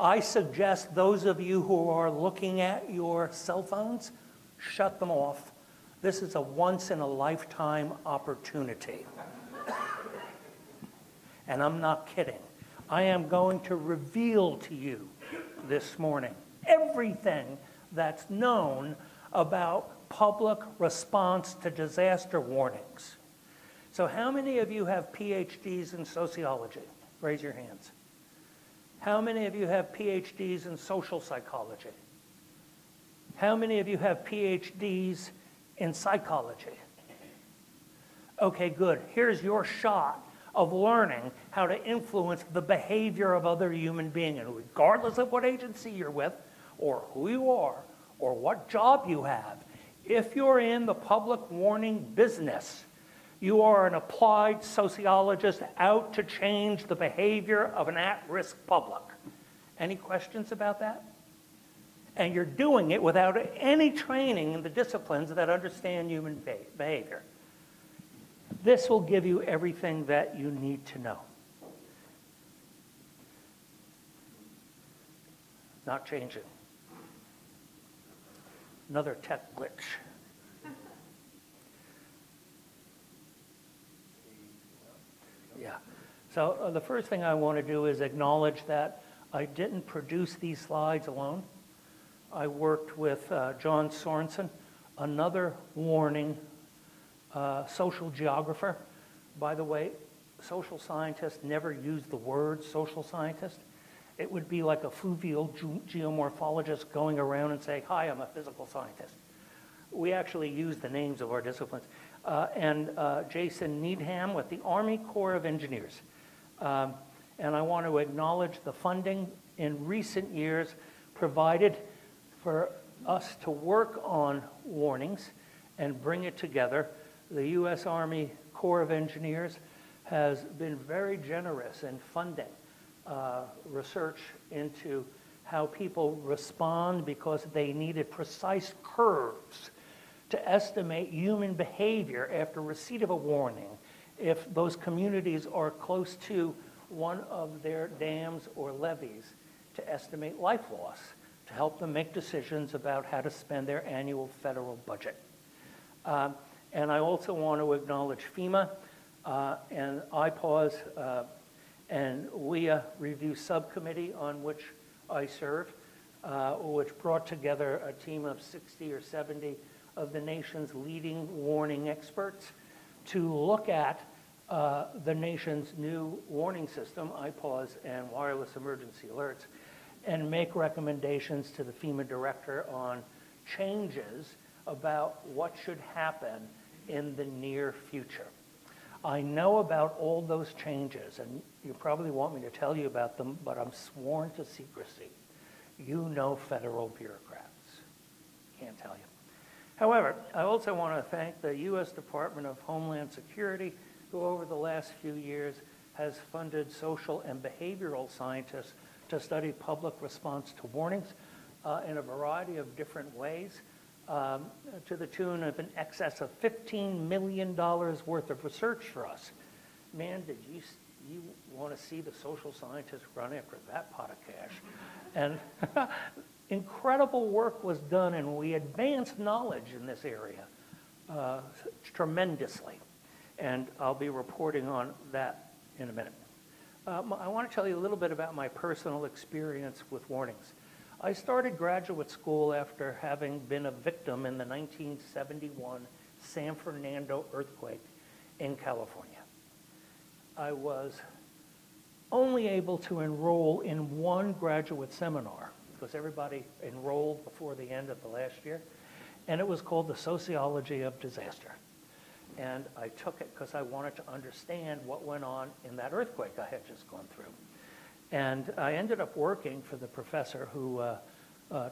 I suggest those of you who are looking at your cell phones, shut them off. This is a once-in-a-lifetime opportunity. And I'm not kidding. I am going to reveal to you this morning everything that's known about public response to disaster warnings. So how many of you have PhDs in sociology? Raise your hands. How many of you have PhDs in social psychology? How many of you have PhDs in psychology? Okay, good. Here's your shot of learning how to influence the behavior of other human beings. And regardless of what agency you're with, or who you are, or what job you have, if you're in the public warning business, you are an applied sociologist out to change the behavior of an at-risk public. Any questions about that? And you're doing it without any training in the disciplines that understand human behavior. This will give you everything that you need to know. Not changing. Another tech glitch. Yeah. So the first thing I want to do is acknowledge that I didn't produce these slides alone. I worked with John Sorensen, another warning social geographer. By the way, social scientists never use the word social scientist. It would be like a fluvial geomorphologist going around and saying, hi, I'm a physical scientist. We actually use the names of our disciplines. And Jason Needham with the Army Corps of Engineers. And I want to acknowledge the funding in recent years provided for us to work on warnings and bring it together. The U.S. Army Corps of Engineers has been very generous in funding research into how people respond because they needed precise curves to estimate human behavior after receipt of a warning if those communities are close to one of their dams or levees, to estimate life loss, to help them make decisions about how to spend their annual federal budget. And I also want to acknowledge FEMA and IPAWS and WEA Review Subcommittee, on which I serve, which brought together a team of 60 or 70 of the nation's leading warning experts to look at the nation's new warning system, IPAWS and wireless emergency alerts, and make recommendations to the FEMA director on changes about what should happen in the near future. I know about all those changes, and you probably want me to tell you about them, but I'm sworn to secrecy. You know federal bureaucrats. Can't tell you. However, I also want to thank the U.S. Department of Homeland Security, who over the last few years has funded social and behavioral scientists to study public response to warnings in a variety of different ways, to the tune of in excess of $15 million worth of research for us. Man, did you want to see the social scientists run after that pot of cash? And incredible work was done, and we advanced knowledge in this area tremendously. And I'll be reporting on that in a minute. I want to tell you a little bit about my personal experience with warnings. I started graduate school after having been a victim in the 1971 San Fernando earthquake in California. I was only able to enroll in one graduate seminar because everybody enrolled before the end of the last year, and it was called The Sociology of Disaster. And I took it because I wanted to understand what went on in that earthquake I had just gone through. And I ended up working for the professor who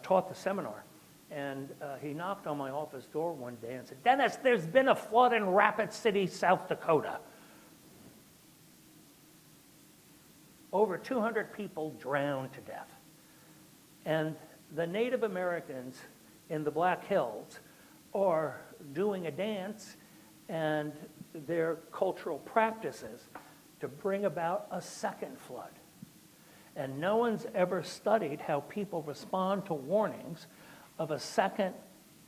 taught the seminar. And he knocked on my office door one day and said, "Dennis, there's been a flood in Rapid City, South Dakota. Over 200 people drowned to death. And the Native Americans in the Black Hills are doing a dance and their cultural practices to bring about a second flood. And no one's ever studied how people respond to warnings of a second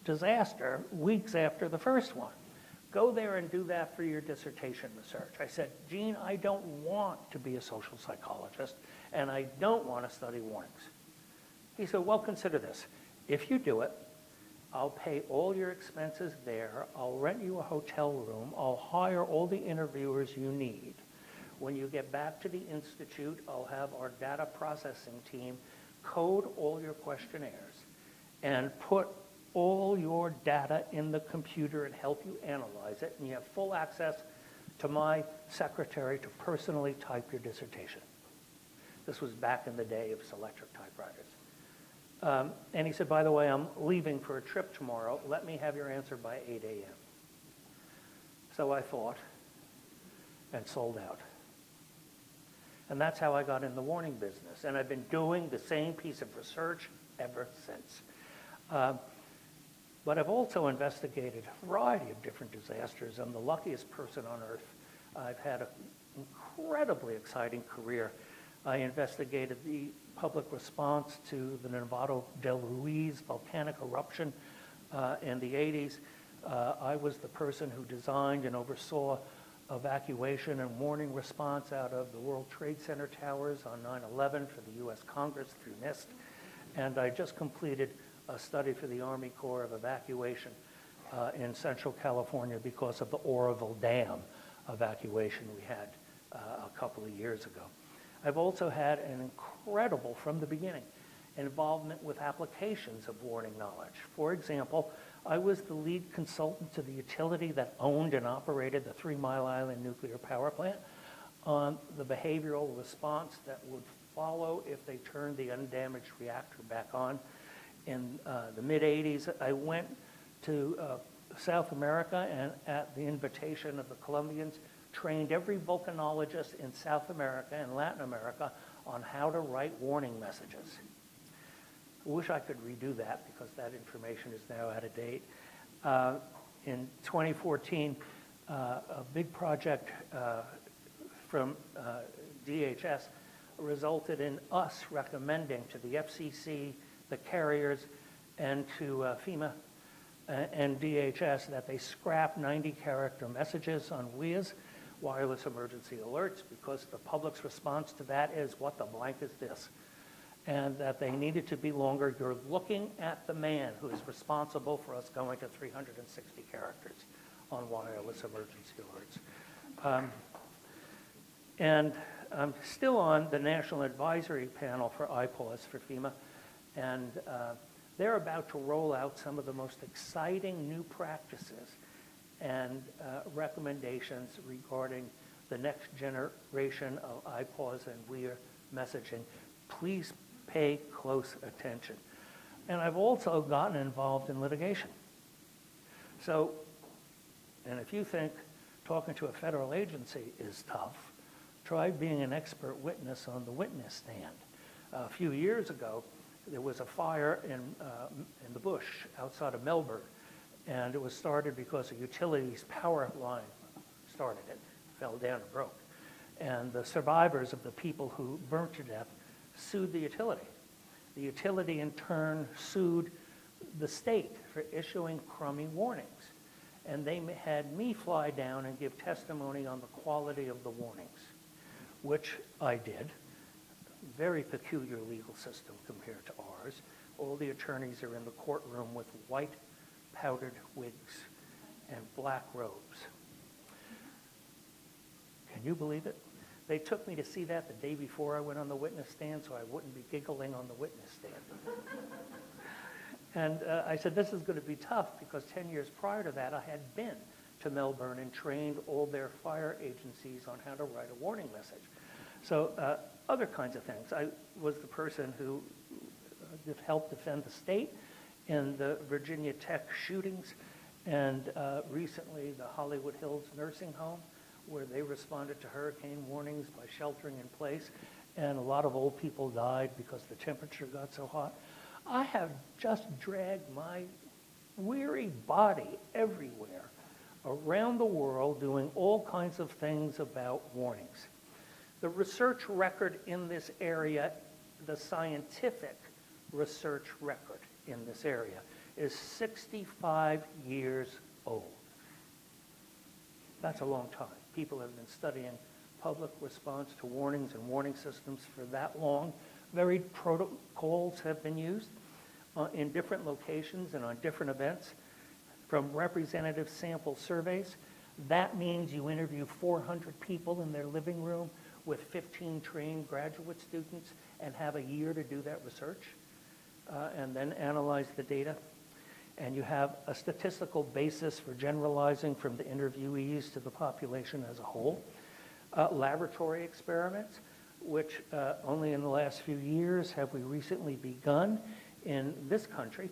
disaster weeks after the first one. Go there and do that for your dissertation research. I said, Gene, I don't want to be a social psychologist, and I don't want to study warnings. He said, well, consider this. If you do it, I'll pay all your expenses there. I'll rent you a hotel room. I'll hire all the interviewers you need. When you get back to the institute, I'll have our data processing team code all your questionnaires and put all your data in the computer and help you analyze it. And you have full access to my secretary to personally type your dissertation. This was back in the day of electric typewriters. And he said, by the way, I'm leaving for a trip tomorrow. Let me have your answer by 8 a.m. So I thought and sold out. And that's how I got in the warning business. And I've been doing the same piece of research ever since. But I've also investigated a variety of different disasters. I'm the luckiest person on earth. I've had an incredibly exciting career. I investigated the public response to the Nevado del Ruiz volcanic eruption in the 80s. I was the person who designed and oversaw evacuation and warning response out of the World Trade Center towers on 9/11 for the U.S. Congress through NIST. And I just completed a study for the Army Corps of Evacuation in Central California because of the Oroville Dam evacuation we had a couple of years ago. I've also had an incredible, from the beginning, involvement with applications of warning knowledge. For example, I was the lead consultant to the utility that owned and operated the 3 Mile Island nuclear power plant on the behavioral response that would follow if they turned the undamaged reactor back on. In the mid-'80s, I went to South America and at the invitation of the Colombians, trained every volcanologist in South America and Latin America on how to write warning messages. I wish I could redo that because that information is now out of date. In 2014, a big project from DHS resulted in us recommending to the FCC, the carriers, and to FEMA and DHS that they scrap 90-character messages on WEAs, wireless emergency alerts, because the public's response to that is, what the blank is this? And that they needed to be longer. You're looking at the man who is responsible for us going to 360 characters on wireless emergency alerts. And I'm still on the National Advisory Panel for IPAWS for FEMA, and they're about to roll out some of the most exciting new practices and recommendations regarding the next generation of IPAWS and WEA messaging. Please pay close attention. And I've also gotten involved in litigation. So, and if you think talking to a federal agency is tough, try being an expert witness on the witness stand. A few years ago, there was a fire in the bush outside of Melbourne, and it was started because a utilities power line started it, fell down and broke. And the survivors of the people who burnt to death sued the utility. The utility in turn sued the state for issuing crummy warnings. And they had me fly down and give testimony on the quality of the warnings, which I did. Very peculiar legal system compared to ours. All the attorneys are in the courtroom with white powdered wigs and black robes. Can you believe it? They took me to see that the day before I went on the witness stand so I wouldn't be giggling on the witness stand. And I said, this is going to be tough because 10 years prior to that, I had been to Melbourne and trained all their fire agencies on how to write a warning message. So other kinds of things. I was the person who helped defend the state in the Virginia Tech shootings, and recently the Hollywood Hills nursing home, where they responded to hurricane warnings by sheltering in place, and a lot of old people died because the temperature got so hot. I have just dragged my weary body everywhere around the world doing all kinds of things about warnings. The research record in this area the scientific research record in this area is 65 years old. That's a long time. People have been studying public response to warnings and warning systems for that long. Varied protocols have been used in different locations and on different events, from representative sample surveys. That means you interview 400 people in their living room with 15 trained graduate students and have a year to do that research and then analyze the data. And you have a statistical basis for generalizing from the interviewees to the population as a whole. Laboratory experiments, which only in the last few years have we recently begun in this country.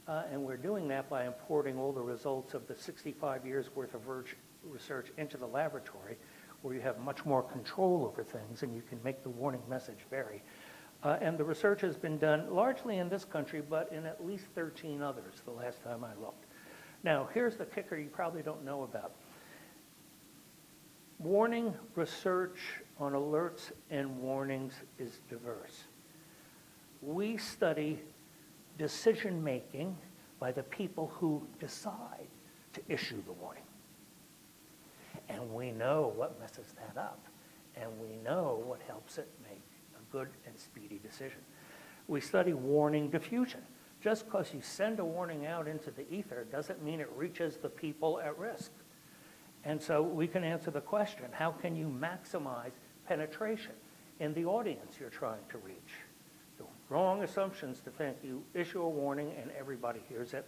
And we're doing that by importing all the results of the 65 years worth of research into the laboratory, where you have much more control over things and you can make the warning message vary. And the research has been done largely in this country, but in at least 13 others the last time I looked. Now, here's the kicker you probably don't know about. Warning research on alerts and warnings is diverse. We study decision-making by the people who decide to issue the warning. And we know what messes that up, and we know what helps it make a good and speedy decision. We study warning diffusion. Just because you send a warning out into the ether doesn't mean it reaches the people at risk. And so we can answer the question, how can you maximize penetration in the audience you're trying to reach? The wrong assumptions to think you issue a warning and everybody hears it.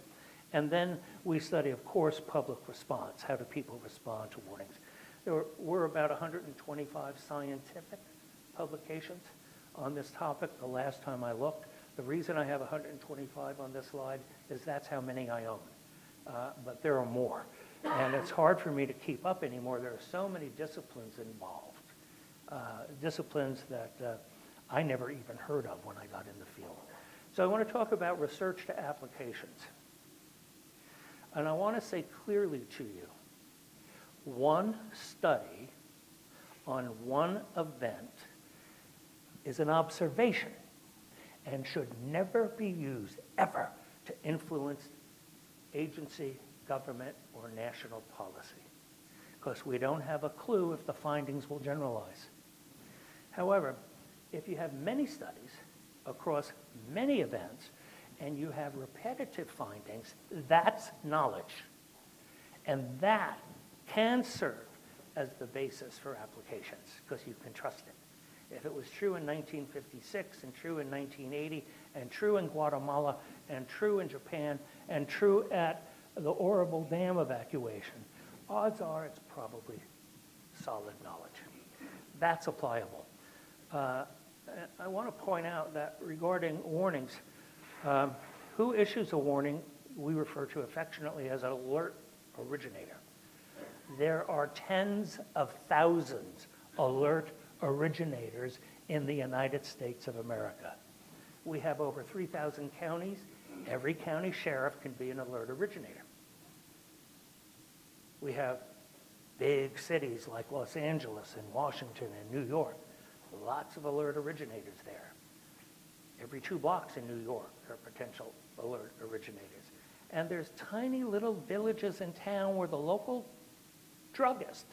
And then we study, of course, public response. How do people respond to warnings? There were about 125 scientific publications on this topic the last time I looked. The reason I have 125 on this slide is that's how many I own. But there are more. And it's hard for me to keep up anymore. There are so many disciplines involved, disciplines that I never even heard of when I got in the field. So I want to talk about research to applications. And I want to say clearly to you, one study on one event is an observation and should never be used, ever, to influence agency, government, or national policy, because we don't have a clue if the findings will generalize. However, if you have many studies across many events and you have repetitive findings, that's knowledge. And that can serve as the basis for applications, because you can trust it. If it was true in 1956 and true in 1980 and true in Guatemala and true in Japan and true at the Orrible Dam evacuation, odds are it's probably solid knowledge. That's applicable. I want to point out that regarding warnings, who issues a warning we refer to affectionately as an alert originator. There are tens of thousands alert originators in the United States of America. We have over 3,000 counties. Every county sheriff can be an alert originator. We have big cities like Los Angeles and Washington and New York. Lots of alert originators there. Every 2 blocks in New York are potential alert originators. And there's tiny little villages in town where the local druggist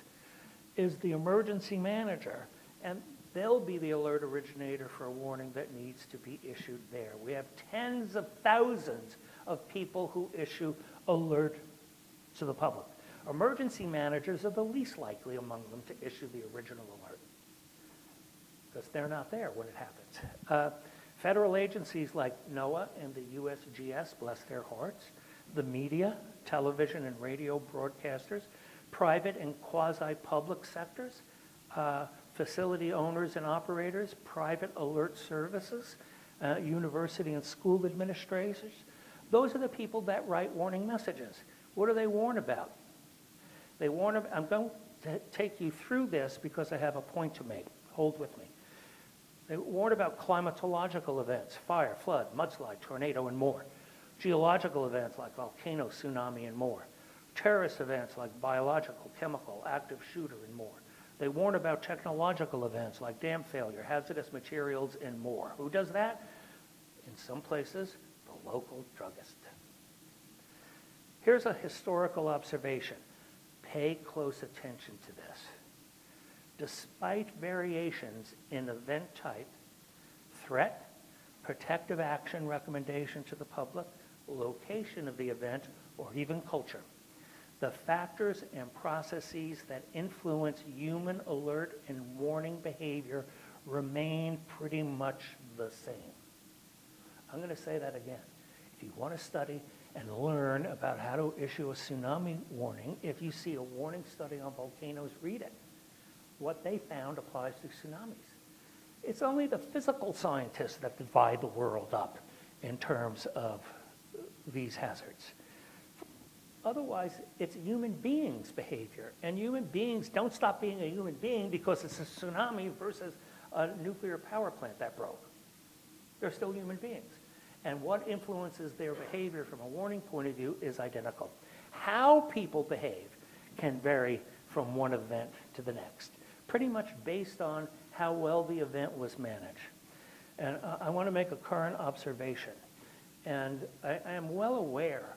is the emergency manager, and they'll be the alert originator for a warning that needs to be issued there. We have tens of thousands of people who issue alert to the public. Emergency managers are the least likely among them to issue the original alert, because they're not there when it happens. Federal agencies like NOAA and the USGS, bless their hearts, the media, television and radio broadcasters, private and quasi-public sectors, facility owners and operators, private alert services, university and school administrators. Those are the people that write warning messages. What do they warn about? They warn, I'm going to take you through this because I have a point to make. Hold with me. They warn about climatological events, fire, flood, mudslide, tornado, and more. Geological events like volcano, tsunami, and more. Terrorist events like biological, chemical, active shooter, and more. They warn about technological events like dam failure, hazardous materials, and more. Who does that? In some places, the local druggist. Here's a historical observation. Pay close attention to this. Despite variations in event type, threat, protective action recommendation to the public, location of the event, or even culture, the factors and processes that influence human alert and warning behavior remain pretty much the same. I'm going to say that again. If you want to study and learn about how to issue a tsunami warning, if you see a warning study on volcanoes, read it. What they found applies to tsunamis. It's only the physical scientists that divide the world up in terms of these hazards. Otherwise, it's human beings' behavior. And human beings don't stop being a human being because it's a tsunami versus a nuclear power plant that broke. They're still human beings. And what influences their behavior from a warning point of view is identical. How people behave can vary from one event to the next, pretty much based on how well the event was managed. And I want to make a current observation. And I am well aware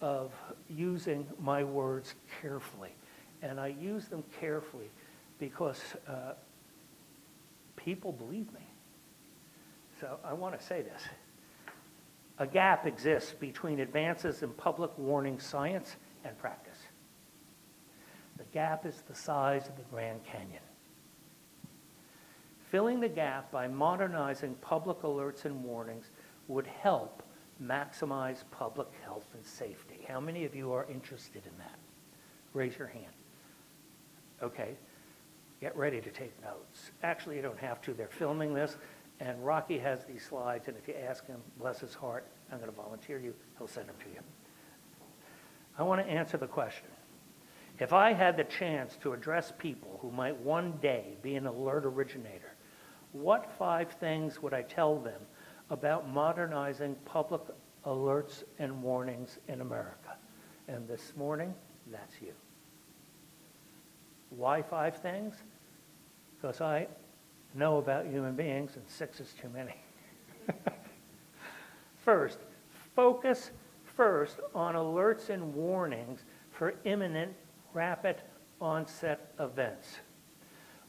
of using my words carefully. And I use them carefully because people believe me. So I want to say this. A gap exists between advances in public warning science and practice. The gap is the size of the Grand Canyon. Filling the gap by modernizing public alerts and warnings would help maximize public health and safety. How many of you are interested in that? Raise your hand. Okay, get ready to take notes. Actually, you don't have to. They're filming this, and Rocky has these slides, and if you ask him, bless his heart, I'm going to volunteer you, he'll send them to you. I want to answer the question. If I had the chance to address people who might one day be an alert originator, what 5 things would I tell them about modernizing public alerts and warnings in America? And this morning, that's you. Why 5 things? Because I know about human beings, and 6 is too many. First, focus first on alerts and warnings for imminent, rapid onset events.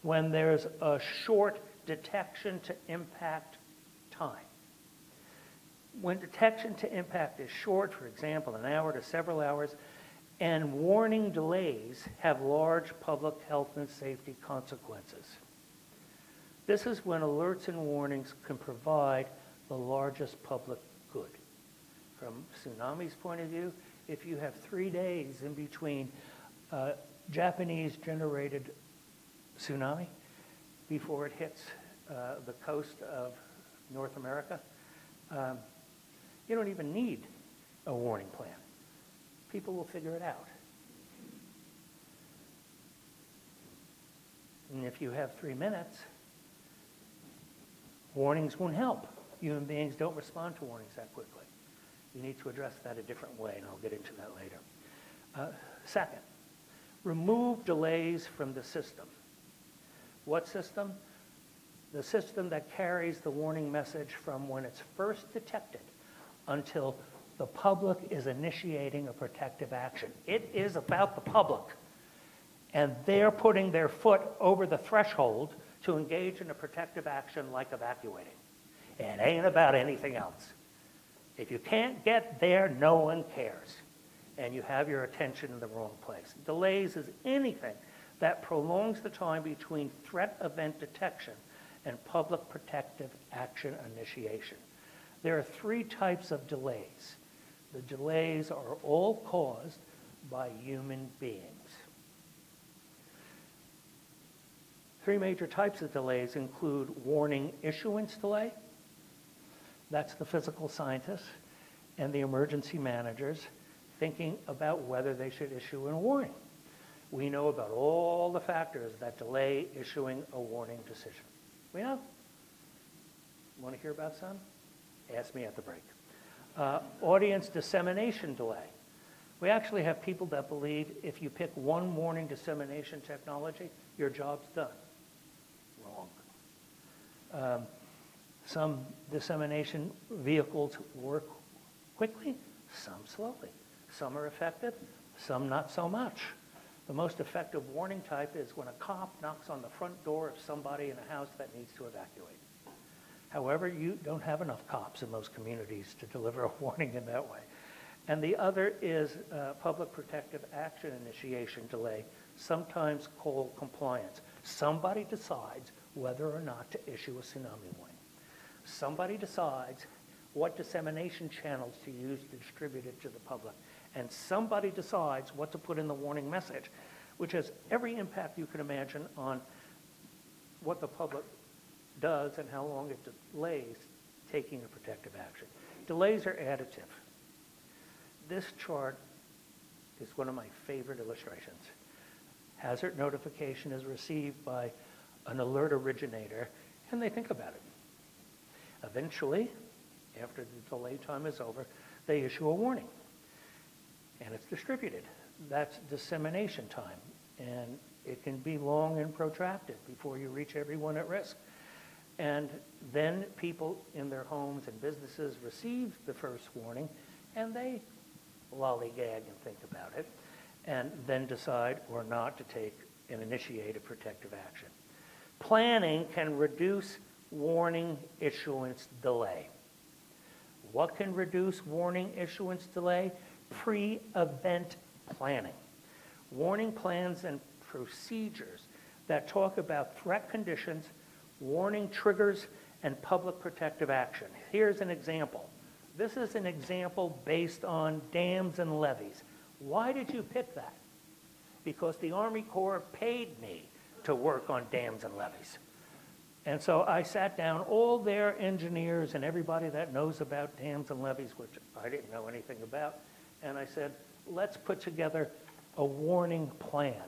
When there's a short detection to impact time. When detection to impact is short, for example, an hour to several hours, and warning delays have large public health and safety consequences. This is when alerts and warnings can provide the largest public good. From tsunami's point of view, if you have 3 days in between Japanese-generated tsunami before it hits the coast of North America, you don't even need a warning plan. People will figure it out. And if you have 3 minutes, warnings won't help. Human beings don't respond to warnings that quickly. You need to address that a different way, and I'll get into that later. Second, remove delays from the system. What system? The system that carries the warning message from when it's first detected until the public is initiating a protective action. It is about the public, and they're putting their foot over the threshold to engage in a protective action like evacuating. It ain't about anything else. If you can't get there, no one cares, and you have your attention in the wrong place. Delays is anything that prolongs the time between threat event detection and public protective action initiation. There are 3 types of delays. The delays are all caused by human beings. 3 major types of delays include warning issuance delay, that's the physical scientists and the emergency managers thinking about whether they should issue a warning. We know about all the factors that delay issuing a warning decision. We know. Want to hear about some? Ask me at the break. Audience dissemination delay. We actually have people that believe if you pick one warning dissemination technology, your job's done. Wrong. Some dissemination vehicles work quickly, some slowly. Some are effective, some not so much. The most effective warning type is when a cop knocks on the front door of somebody in a house that needs to evacuate. However, you don't have enough cops in most communities to deliver a warning in that way. And the other is public protective action initiation delay, sometimes called compliance. Somebody decides whether or not to issue a tsunami warning. Somebody decides what dissemination channels to use to distribute it to the public. And somebody decides what to put in the warning message, which has every impact you can imagine on what the public does and how long it delays taking a protective action. Delays are additive. This chart is one of my favorite illustrations. Hazard notification is received by an alert originator, and they think about it. Eventually, after the delay time is over, they issue a warning, and it's distributed. That's dissemination time, and it can be long and protracted before you reach everyone at risk. And then people in their homes and businesses receive the first warning, and they lollygag and think about it, and then decide or not to take and initiate a protective action. Planning can reduce warning issuance delay. What can reduce warning issuance delay? Pre-event planning. Warning plans and procedures that talk about threat conditions, warning triggers, and public protective action. Here's an example. This is an example based on dams and levees. Why did you pick that? Because the Army Corps paid me to work on dams and levees. And so I sat down, all their engineers and everybody that knows about dams and levees, which I didn't know anything about, and I said, let's put together a warning plan.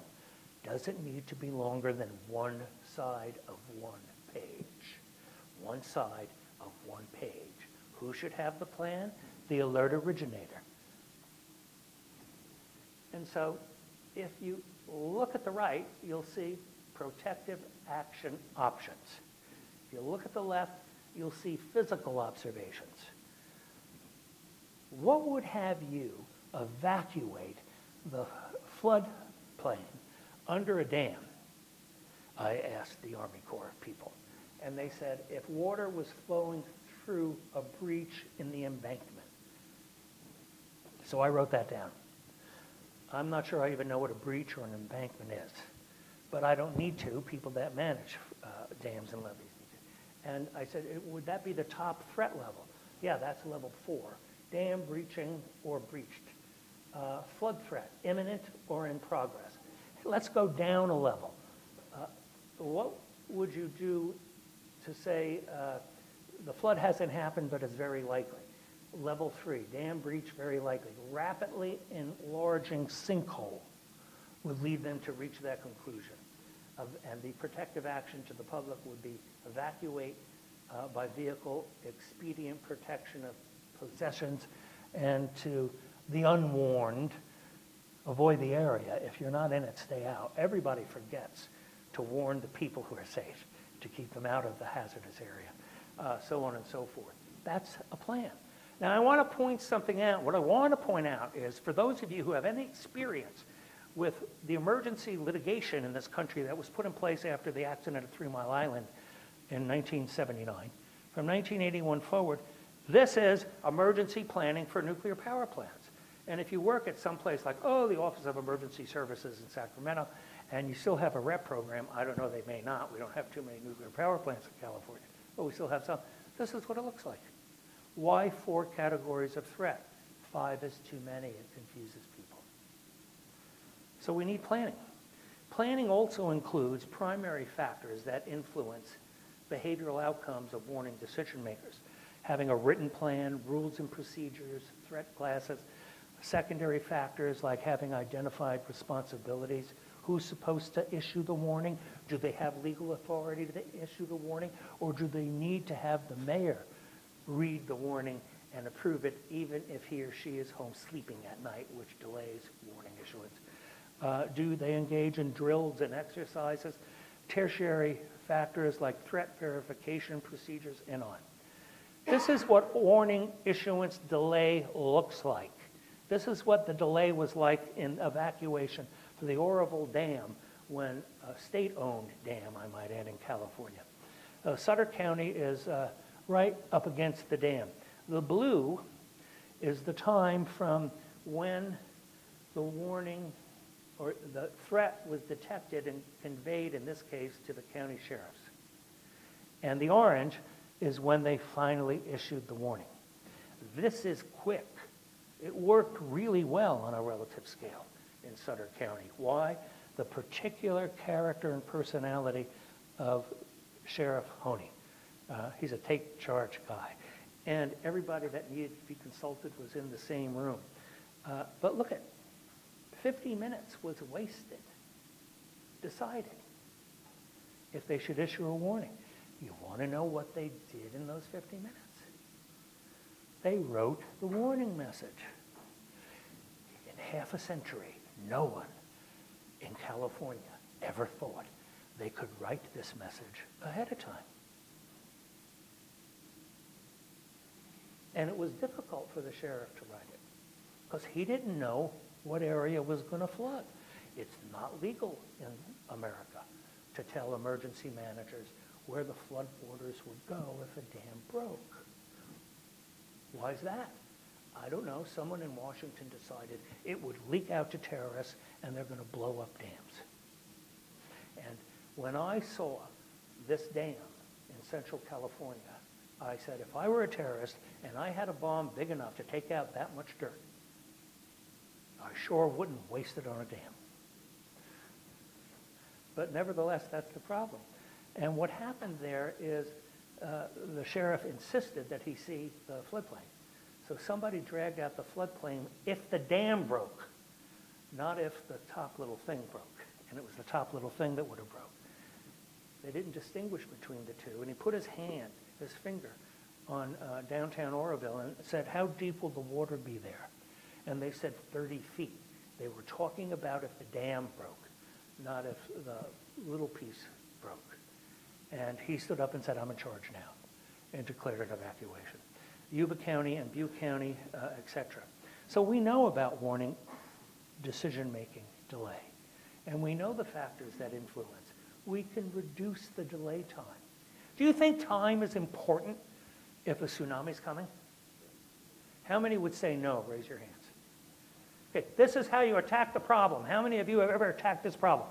Does it need to be longer than one side of one page? One side of one page. Who should have the plan? The alert originator. And so if you look at the right, you'll see protective action options. If you look at the left, you'll see physical observations. What would have you evacuate the floodplain under a dam? I asked the Army Corps people. And they said, if water was flowing through a breach in the embankment. So I wrote that down. I'm not sure I even know what a breach or an embankment is, but I don't need to. People that manage dams and levees need to. And I said, would that be the top threat level? Yeah, that's level 4. Dam breaching or breached. Flood threat, imminent or in progress. Let's go down a level. What would you do to say the flood hasn't happened but is very likely? Level 3, dam breach very likely. Rapidly enlarging sinkhole would lead them to reach that conclusion. And the protective action to the public would be evacuate by vehicle, expedient protection of possessions, and to the unwarned, avoid the area. If you're not in it, stay out. Everybody forgets to warn the people who are safe, to keep them out of the hazardous area, so on and so forth. That's a plan. Now, I want to point something out. What I want to point out is, for those of you who have any experience with the emergency litigation in this country that was put in place after the accident at 3 Mile Island in 1979, from 1981 forward, this is emergency planning for nuclear power plants. And if you work at some place like, the Office of Emergency Services in Sacramento, and you still have a REP program, I don't know, they may not. We don't have too many nuclear power plants in California, but we still have some. This is what it looks like. Why 4 categories of threat? 5 is too many. It confuses people. So we need planning. Planning also includes primary factors that influence behavioral outcomes of warning decision makers. Having a written plan, rules and procedures, threat classes. Secondary factors like having identified responsibilities. Who's supposed to issue the warning? Do they have legal authority to issue the warning? Or do they need to have the mayor read the warning and approve it even if he or she is home sleeping at night, which delays warning issuance. Do they engage in drills and exercises, tertiary factors like threat verification procedures, and on? This is what warning issuance delay looks like. This is what the delay was like in evacuation for the Oroville Dam, when a state-owned dam, I might add, in California. Sutter County is right up against the dam. The blue is the time from when the warning or the threat was detected and conveyed, in this case, to the county sheriffs. And the orange is when they finally issued the warning. This is quick. It worked really well on a relative scale in Sutter County. Why? The particular character and personality of Sheriff Honey. He's a take charge guy. And everybody that needed to be consulted was in the same room. But look at, 50 minutes was wasted deciding if they should issue a warning. You want to know what they did in those 50 minutes? They wrote the warning message. In half a century, no one in California ever thought they could write this message ahead of time. And it was difficult for the sheriff to write it because he didn't know what area was going to flood. It's not legal in America to tell emergency managers where the flood waters would go if a dam broke. Why is that? I don't know. Someone in Washington decided it would leak out to terrorists and they're going to blow up dams. And when I saw this dam in Central California, I said, if I were a terrorist and I had a bomb big enough to take out that much dirt, I sure wouldn't waste it on a dam. But nevertheless, that's the problem. And what happened there is the sheriff insisted that he see the floodplain. So somebody dragged out the floodplain if the dam broke, not if the top little thing broke. And it was the top little thing that would have broke. They didn't distinguish between the two. And he put his hand, his finger, on downtown Oroville and said, how deep will the water be there? And they said 30 feet. They were talking about if the dam broke, not if the little piece broke. And he stood up and said, I'm in charge now, and declared an evacuation. Yuba County and Butte County, et cetera. So we know about warning decision-making delay, and we know the factors that influence. We can reduce the delay time. Do you think time is important if a tsunami's coming? How many would say no? Raise your hands. Okay, this is how you attack the problem. How many of you have ever attacked this problem?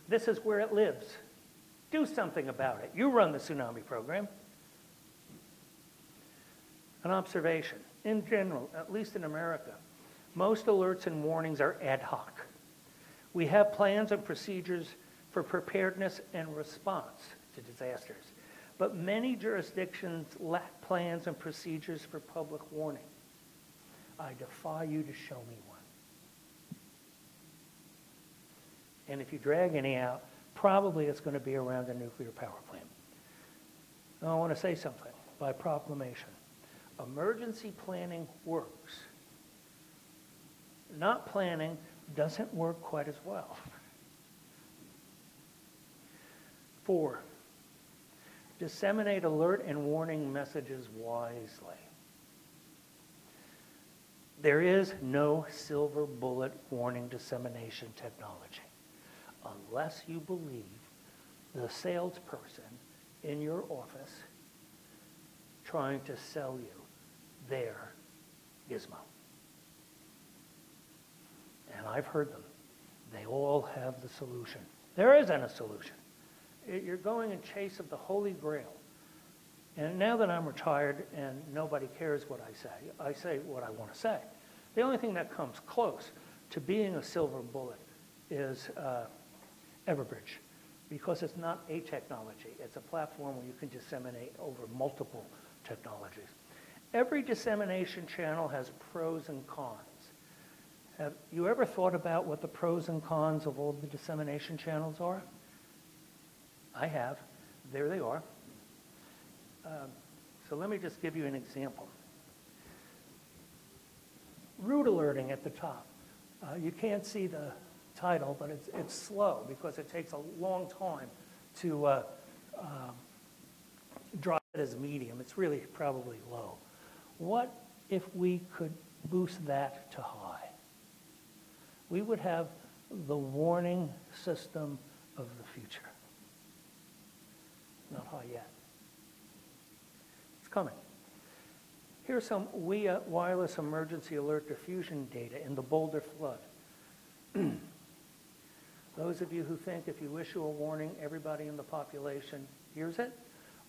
This is where it lives. Do something about it. You run the tsunami program. An observation. In general, at least in America, most alerts and warnings are ad hoc. We have plans and procedures for preparedness and response to disasters, but many jurisdictions lack plans and procedures for public warning. I defy you to show me one. And if you drag any out, probably it's going to be around a nuclear power plant. Now, I want to say something by proclamation. Emergency planning works. Not planning doesn't work quite as well. 4, disseminate alert and warning messages wisely. There is no silver bullet warning dissemination technology unless you believe the salesperson in your office trying to sell you their gizmo. And I've heard them. They all have the solution. There isn't a solution. You're going in chase of the Holy Grail. And now that I'm retired and nobody cares what I say what I want to say. The only thing that comes close to being a silver bullet is Everbridge, because it's not a technology. It's a platform where you can disseminate over multiple technologies. Every dissemination channel has pros and cons. Have you ever thought about what the pros and cons of all the dissemination channels are? I have. There they are. So let me just give you an example. Route alerting at the top. You can't see the title, but it's slow because it takes a long time to drive it as medium. It's really probably low. What if we could boost that to high? We would have the warning system of the future. Not high yet. It's coming. Here's some WIA wireless emergency alert diffusion data in the Boulder flood. Those of you who think if you issue a warning, everybody in the population hears it,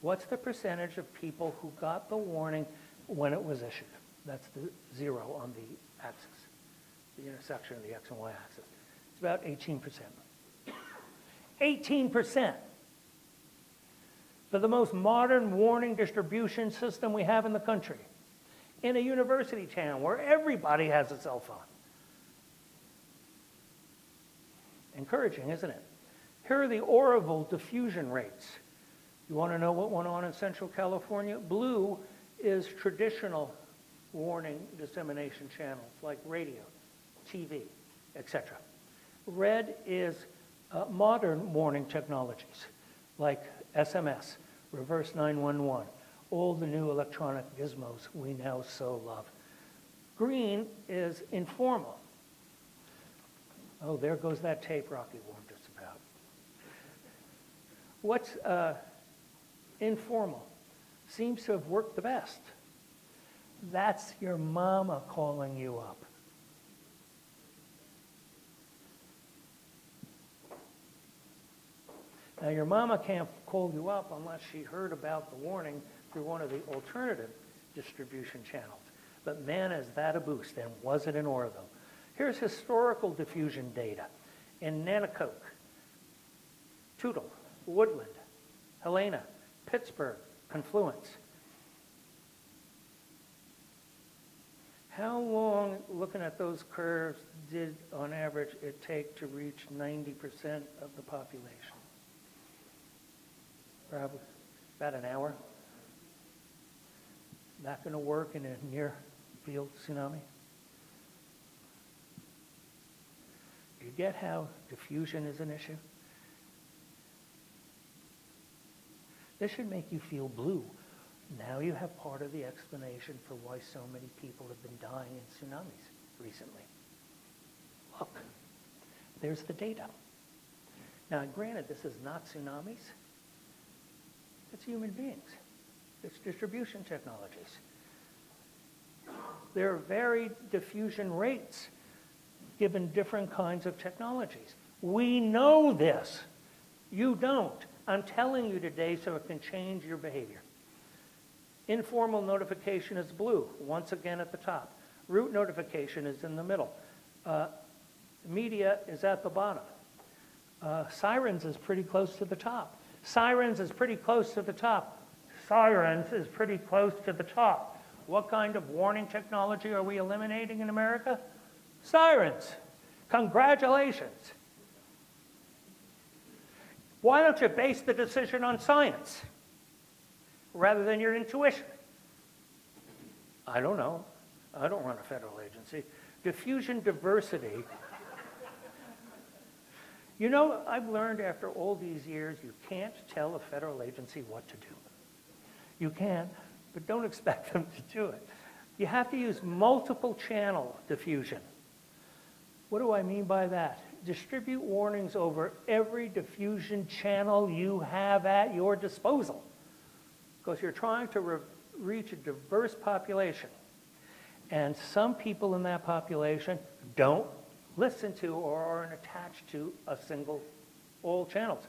what's the percentage of people who got the warning when it was issued? That's the 0 on the axis, the intersection of the X and Y axis. It's about 18%. 18%. For the most modern warning distribution system we have in the country, in a university town where everybody has a cell phone. Encouraging, isn't it? Here are the Oroville diffusion rates. You want to know what went on in Central California? Blue is traditional warning dissemination channels like radio, TV, etc. Red is modern warning technologies like SMS, reverse 911, all the new electronic gizmos we now so love. Green is informal. Oh, there goes that tape Rocky warned us about. What's informal? Seems to have worked the best. That's your mama calling you up. Now, your mama can't call you up unless she heard about the warning through one of the alternative distribution channels. But man, is that a boost, and was it in Oroville? Here's historical diffusion data in Nanticoke, Toutle, Woodland, Helena, Pittsburgh, Confluence. How long, looking at those curves, did on average it take to reach 90% of the population? Probably about an hour. Not going to work in a near-field tsunami. You get how diffusion is an issue? This should make you feel blue. Now you have part of the explanation for why so many people have been dying in tsunamis recently. Look, there's the data. Now, granted, this is not tsunamis. It's human beings. It's distribution technologies. There are varied diffusion rates given different kinds of technologies. We know this. You don't. I'm telling you today so it can change your behavior. Informal notification is blue, once again at the top. Route notification is in the middle. Media is at the bottom. Sirens is pretty close to the top. Sirens is pretty close to the top. Sirens is pretty close to the top. What kind of warning technology are we eliminating in America? Sirens. Congratulations. Why don't you base the decision on science rather than your intuition? I don't know. I don't run a federal agency. Diffusion diversity. You know, I've learned after all these years, you can't tell a federal agency what to do. You can, but don't expect them to do it. You have to use multiple channel diffusion. What do I mean by that? Distribute warnings over every diffusion channel you have at your disposal, because you're trying to reach a diverse population. And some people in that population don't listen to or aren't attached to a single, all channels.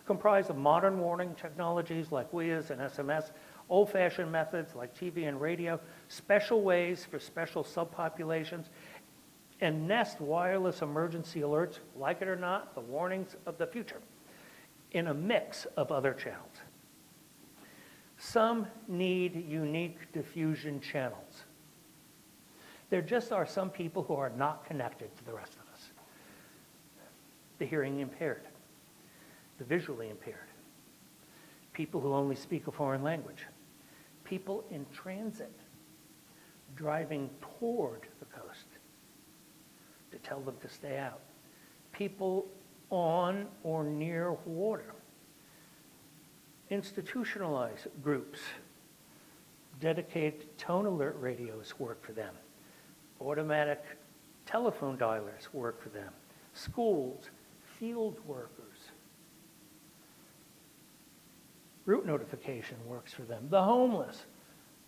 Comprised of modern warning technologies like WIAs and SMS, old-fashioned methods like TV and radio, special ways for special subpopulations, and Nest wireless emergency alerts, like it or not, the warnings of the future, in a mix of other channels. Some need unique diffusion channels. There just are some people who are not connected to the rest of us. The hearing impaired, the visually impaired, people who only speak a foreign language, people in transit driving toward the coast to tell them to stay out, people on or near water, institutionalized groups, dedicated tone alert radios work for them, automatic telephone dialers work for them, schools, field workers, route notification works for them, the homeless,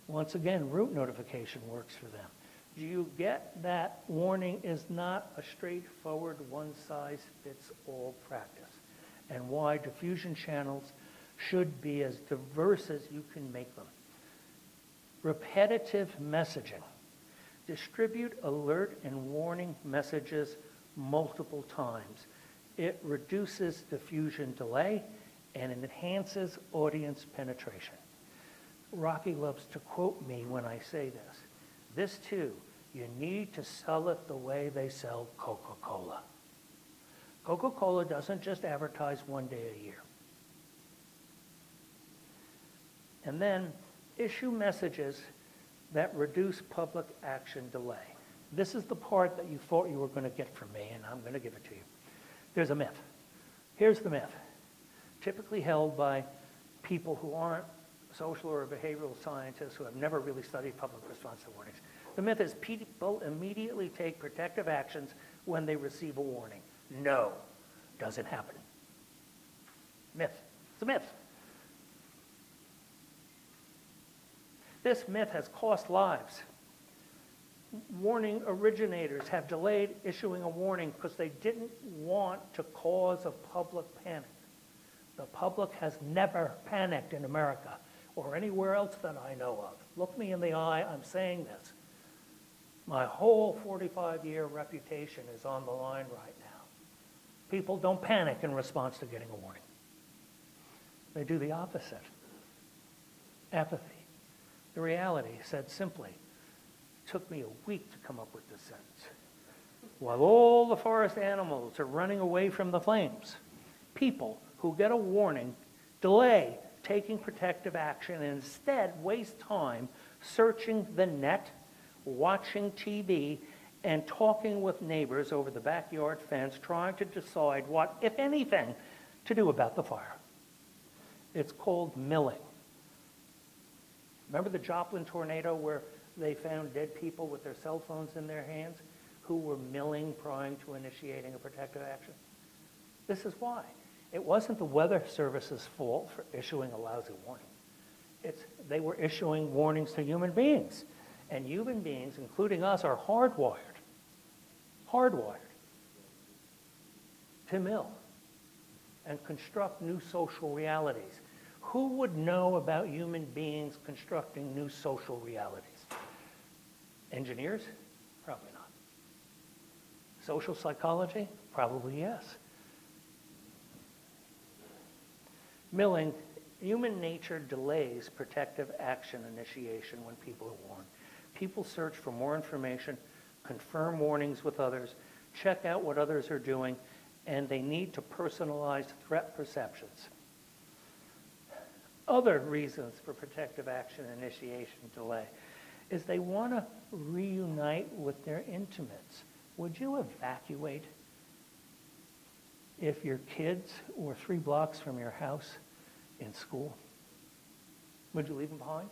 once again, route notification works for them. Do you get that warning is not a straightforward one-size-fits-all practice, and why diffusion channels should be as diverse as you can make them. Repetitive messaging. Distribute alert and warning messages multiple times. It reduces diffusion delay and enhances audience penetration. Rocky loves to quote me when I say this. This too, you need to sell it the way they sell Coca-Cola. Coca-Cola doesn't just advertise one day a year. And then issue messages that reduce public action delay. This is the part that you thought you were going to get from me, and I'm going to give it to you. There's a myth. Here's the myth, typically held by people who aren't social or behavioral scientists who have never really studied public response to warnings. The myth is people immediately take protective actions when they receive a warning. No, doesn't happen. Myth. It's a myth. This myth has cost lives. Warning originators have delayed issuing a warning because they didn't want to cause a public panic. The public has never panicked in America or anywhere else that I know of. Look me in the eye, I'm saying this. My whole 45-year reputation is on the line right now. People don't panic in response to getting a warning. They do the opposite. Apathy. The reality, said simply, took me a week to come up with this sentence. While all the forest animals are running away from the flames, people who get a warning delay taking protective action and instead waste time searching the net, watching TV, and talking with neighbors over the backyard fence trying to decide what, if anything, to do about the fire. It's called milling. Remember the Joplin tornado where they found dead people with their cell phones in their hands who were milling prior to initiating a protective action? This is why. It wasn't the Weather Service's fault for issuing a lousy warning. They were issuing warnings to human beings. And human beings, including us, are hardwired to mill and construct new social realities. Who would know about human beings constructing new social realities? Engineers? Probably not. Social psychology? Probably yes. Milling, human nature delays protective action initiation when people are warned. People search for more information, confirm warnings with others, check out what others are doing, and they need to personalize threat perceptions. Other reasons for protective action initiation delay is they want to reunite with their intimates. Would you evacuate if your kids were 3 blocks from your house in school? Would you leave them behind?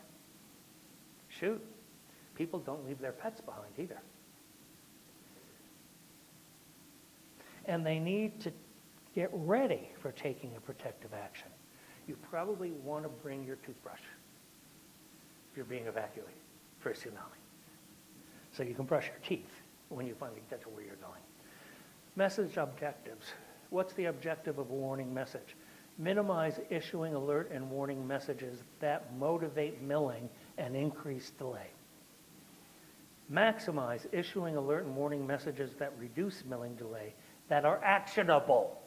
Shoot. People don't leave their pets behind either. And they need to get ready for taking a protective action. You probably want to bring your toothbrush if you're being evacuated for a tsunami, so you can brush your teeth when you finally get to where you're going. Message objectives. What's the objective of a warning message? Minimize issuing alert and warning messages that motivate milling and increase delay. Maximize issuing alert and warning messages that reduce milling delay, that are actionable,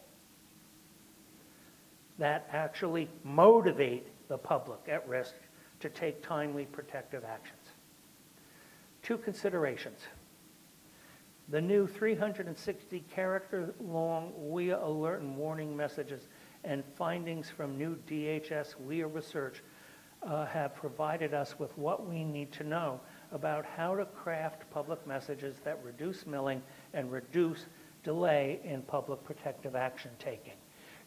that actually motivate the public at risk to take timely protective actions. 2 considerations. The new 360-character-long WIA alert and warning messages and findings from new DHS WIA research have provided us with what we need to know about how to craft public messages that reduce milling and reduce delay in public protective action taking.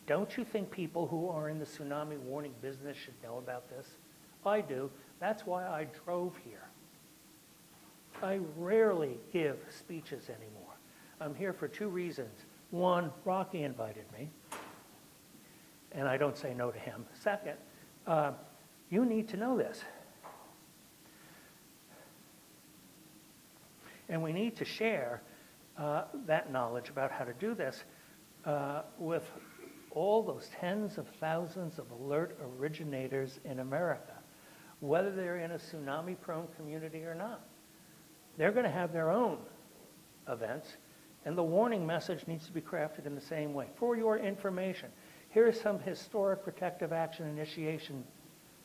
Don't you think people who are in the tsunami warning business should know about this? I do. That's why I drove here. I rarely give speeches anymore. I'm here for two reasons. One, Rocky invited me, and I don't say no to him. Second, you need to know this. And we need to share that knowledge about how to do this with all those tens of thousands of alert originators in America, whether they're in a tsunami-prone community or not. They're going to have their own events, and the warning message needs to be crafted in the same way. For your information, here's some historic protective action initiation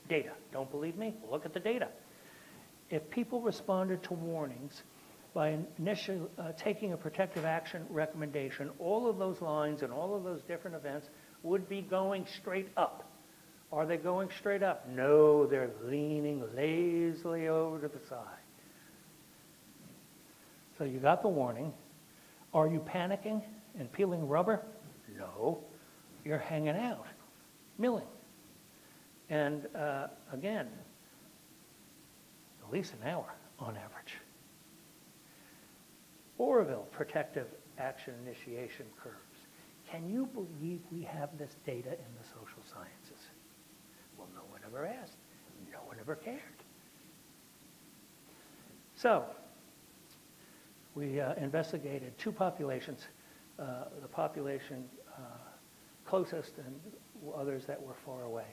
data. Don't believe me? Look at the data. If people responded to warnings by taking a protective action recommendation, all of those lines and all of those different events would be going straight up. Are they going straight up? No, they're leaning lazily over to the side. So you got the warning. Are you panicking and peeling rubber? No. You're hanging out, milling. And again, at least an hour on average. Oroville protective action initiation curves. Can you believe we have this data in the social sciences? Well, no one ever asked. No one ever cared. So, we investigated two populations, the population closest and others that were far away.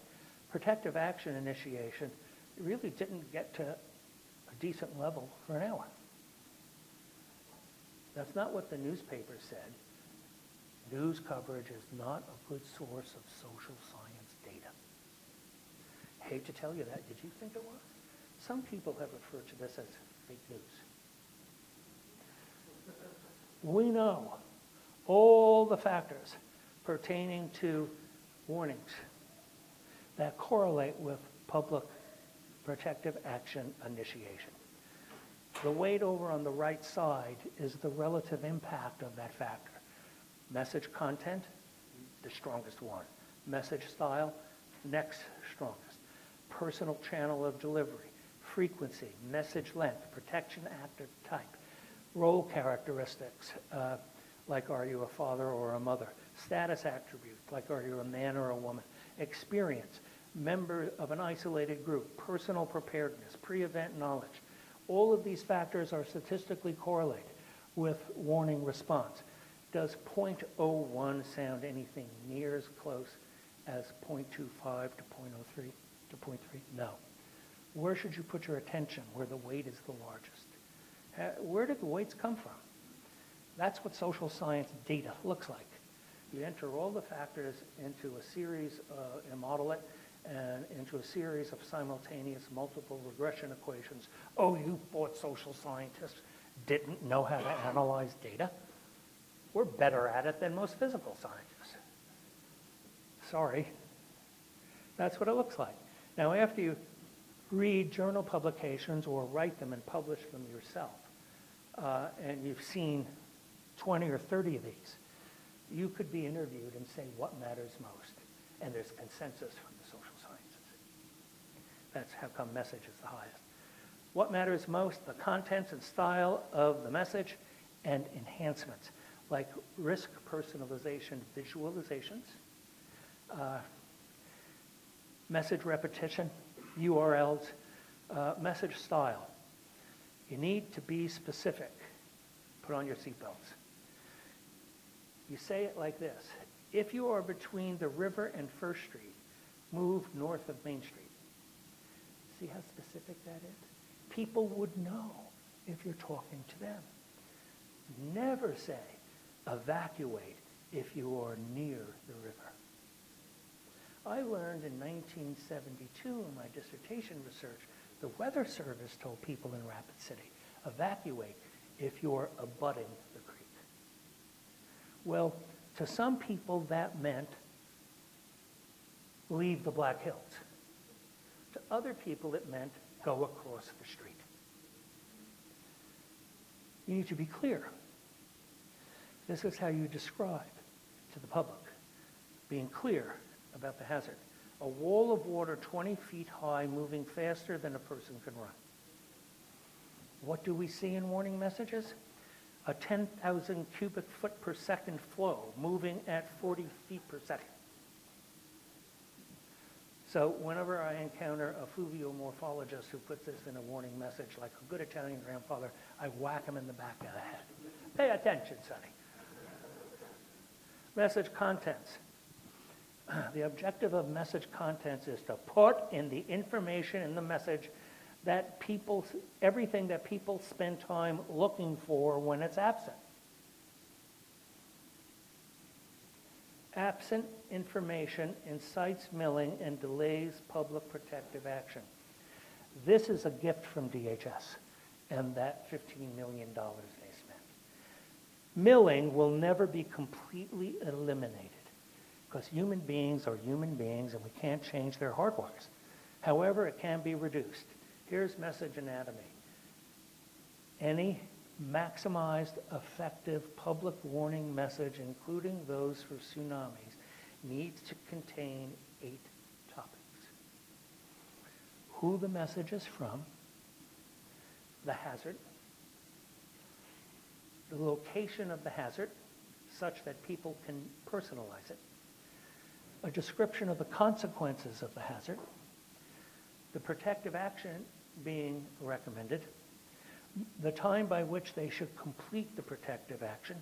Protective action initiation really didn't get to a decent level for an hour. That's not what the newspaper said. News coverage is not a good source of social science data. Hate to tell you that. Did you think it was? Some people have referred to this as fake news. We know all the factors pertaining to warnings that correlate with public protective action initiation. The weight over on the right side is the relative impact of that factor. Message content, the strongest one. Message style, next strongest. Personal channel of delivery, frequency, message length, protection actor type, role characteristics, like are you a father or a mother, status attributes, like are you a man or a woman, experience, member of an isolated group, personal preparedness, pre-event knowledge. All of these factors are statistically correlated with warning response. Does 0.01 sound anything near as close as 0.25 to 0.03 to 0.3? No. Where should you put your attention where the weight is the largest? Where did the weights come from? That's what social science data looks like. You enter all the factors into a series, and model it, and into a series of simultaneous multiple regression equations. Oh, you thought social scientists didn't know how to analyze data? We're better at it than most physical scientists. Sorry. That's what it looks like. Now, after you read journal publications or write them and publish them yourself, and you've seen 20 or 30 of these, you could be interviewed and say what matters most. And there's consensus from the social sciences. That's how come message is the highest. What matters most? The contents and style of the message and enhancements, like risk personalization visualizations, message repetition, URLs, message style. You need to be specific. Put on your seatbelts. You say it like this. If you are between the river and First Street, move north of Main Street. See how specific that is? People would know if you're talking to them. Never say, evacuate if you are near the river. I learned in 1972 in my dissertation research, the Weather Service told people in Rapid City, evacuate if you're abutting the creek. Well, to some people that meant leave the Black Hills. To other people it meant go across the street. You need to be clear. This is how you describe to the public, being clear about the hazard. A wall of water 20 feet high moving faster than a person can run. What do we see in warning messages? A 10,000 cubic foot per second flow moving at 40 feet per second. So whenever I encounter a fluviomorphologist who puts this in a warning message, like a good Italian grandfather, I whack him in the back of the head. Pay attention, sonny. Message contents. The objective of message contents is to put in the information in the message that everything that people spend time looking for when it's absent. Absent information incites milling and delays public protective action. This is a gift from DHS and that $15 million they spent. Milling will never be completely eliminated because human beings are human beings and we can't change their hardwires. However, it can be reduced. Here's message anatomy. Any maximized effective public warning message, including those for tsunamis, needs to contain 8 topics. Who the message is from, the hazard, the location of the hazard, such that people can personalize it, a description of the consequences of the hazard, the protective action being recommended, the time by which they should complete the protective action,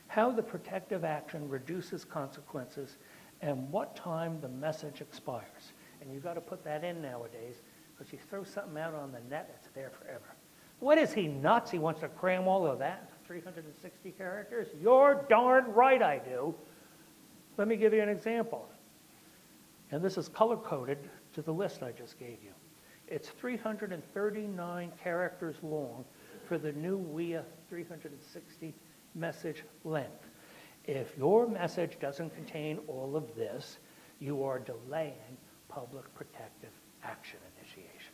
how the protective action reduces consequences, and what time the message expires. And you've got to put that in nowadays, because you throw something out on the net, it's there forever. What is he, nuts? He wants to cram all of that, 360 characters? You're darn right I do. Let me give you an example. And this is color-coded to the list I just gave you. It's 339 characters long for the new WIA 360 message length. If your message doesn't contain all of this, you are delaying public protective action initiation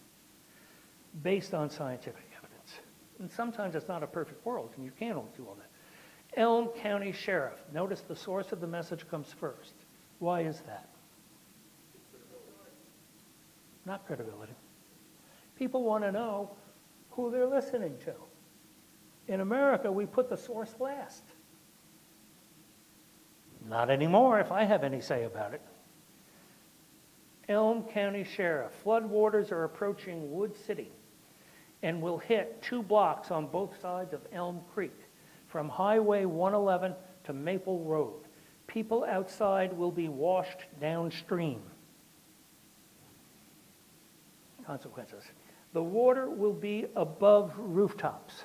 based on scientific evidence. And sometimes it's not a perfect world, and you can't do all that. Elm County Sheriff. Notice the source of the message comes first. Why is that? Not credibility. People want to know who they're listening to. In America, we put the source last. Not anymore, if I have any say about it. Elm County Sheriff. Floodwaters are approaching Wood City and will hit 2 blocks on both sides of Elm Creek, from Highway 111 to Maple Road. People outside will be washed downstream. Consequences. The water will be above rooftops.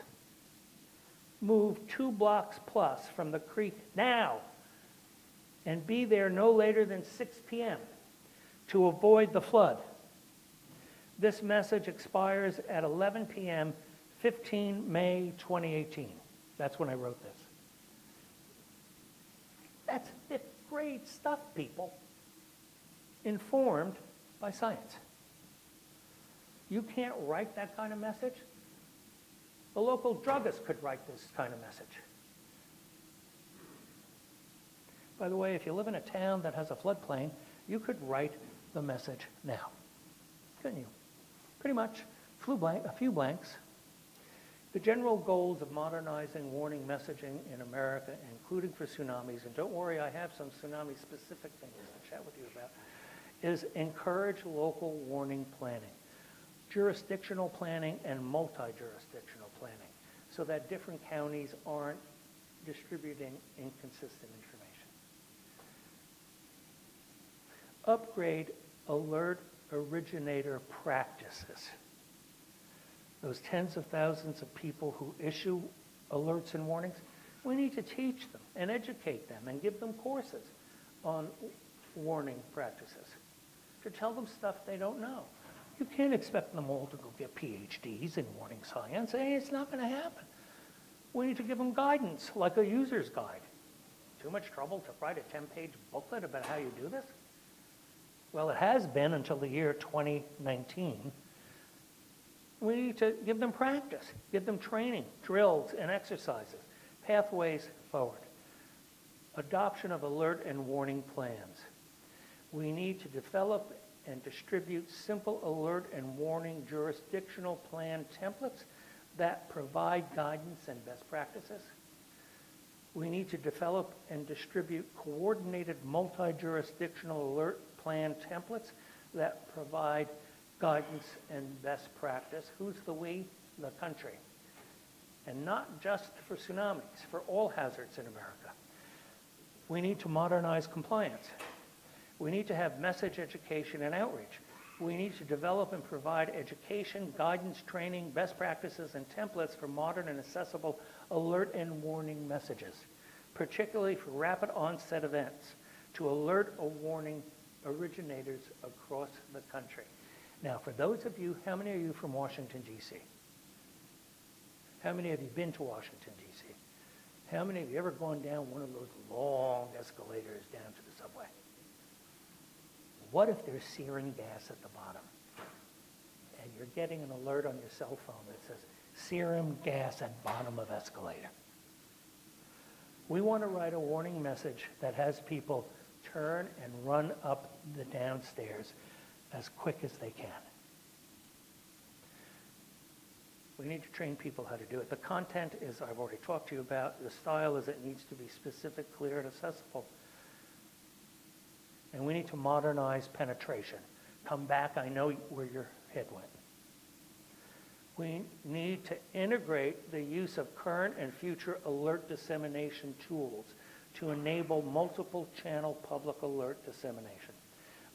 Move 2 blocks plus from the creek now and be there no later than 6 p.m. to avoid the flood. This message expires at 11 p.m., 15 May 2018. That's when I wrote this. That's 5th grade stuff, people. Informed by science. You can't write that kind of message. The local druggist could write this kind of message. By the way, if you live in a town that has a floodplain, you could write the message now. Couldn't you? Pretty much. A few blanks. The general goals of modernizing warning messaging in America, including for tsunamis, and don't worry, I have some tsunami-specific things to chat with you about, is encourage local warning planning, jurisdictional planning, and multi-jurisdictional planning, so that different counties aren't distributing inconsistent information. Upgrade alert originator practices. Those tens of thousands of people who issue alerts and warnings, we need to teach them and educate them and give them courses on warning practices to tell them stuff they don't know. You can't expect them all to go get PhDs in warning science. It's not going to happen. We need to give them guidance, like a user's guide. Too much trouble to write a 10-page booklet about how you do this? Well, it has been until the year 2019. We need to give them practice, give them training, drills, and exercises, pathways forward. Adoption of alert and warning plans. We need to develop and distribute simple alert and warning jurisdictional plan templates that provide guidance and best practices. We need to develop and distribute coordinated multi-jurisdictional alert plan templates that provide guidance and best practice. Who's the we? The country. And not just for tsunamis, for all hazards in America. We need to modernize compliance. We need to have message education and outreach. We need to develop and provide education, guidance, training, best practices, and templates for modern and accessible alert and warning messages, particularly for rapid onset events, to alert or warning originators across the country. Now, for those of you, how many of you from Washington, D.C.? How many of you been to Washington, D.C.? How many of you ever gone down one of those long escalators down to the subway? What if there's searing gas at the bottom? And you're getting an alert on your cell phone that says, searing gas at bottom of escalator. We want to write a warning message that has people turn and run up the downstairs as quick as they can. We need to train people how to do it. The content is, I've already talked to you about. The style is it needs to be specific, clear, and accessible. And we need to modernize penetration. Come back, I know where your head went. We need to integrate the use of current and future alert dissemination tools to enable multiple channel public alert dissemination.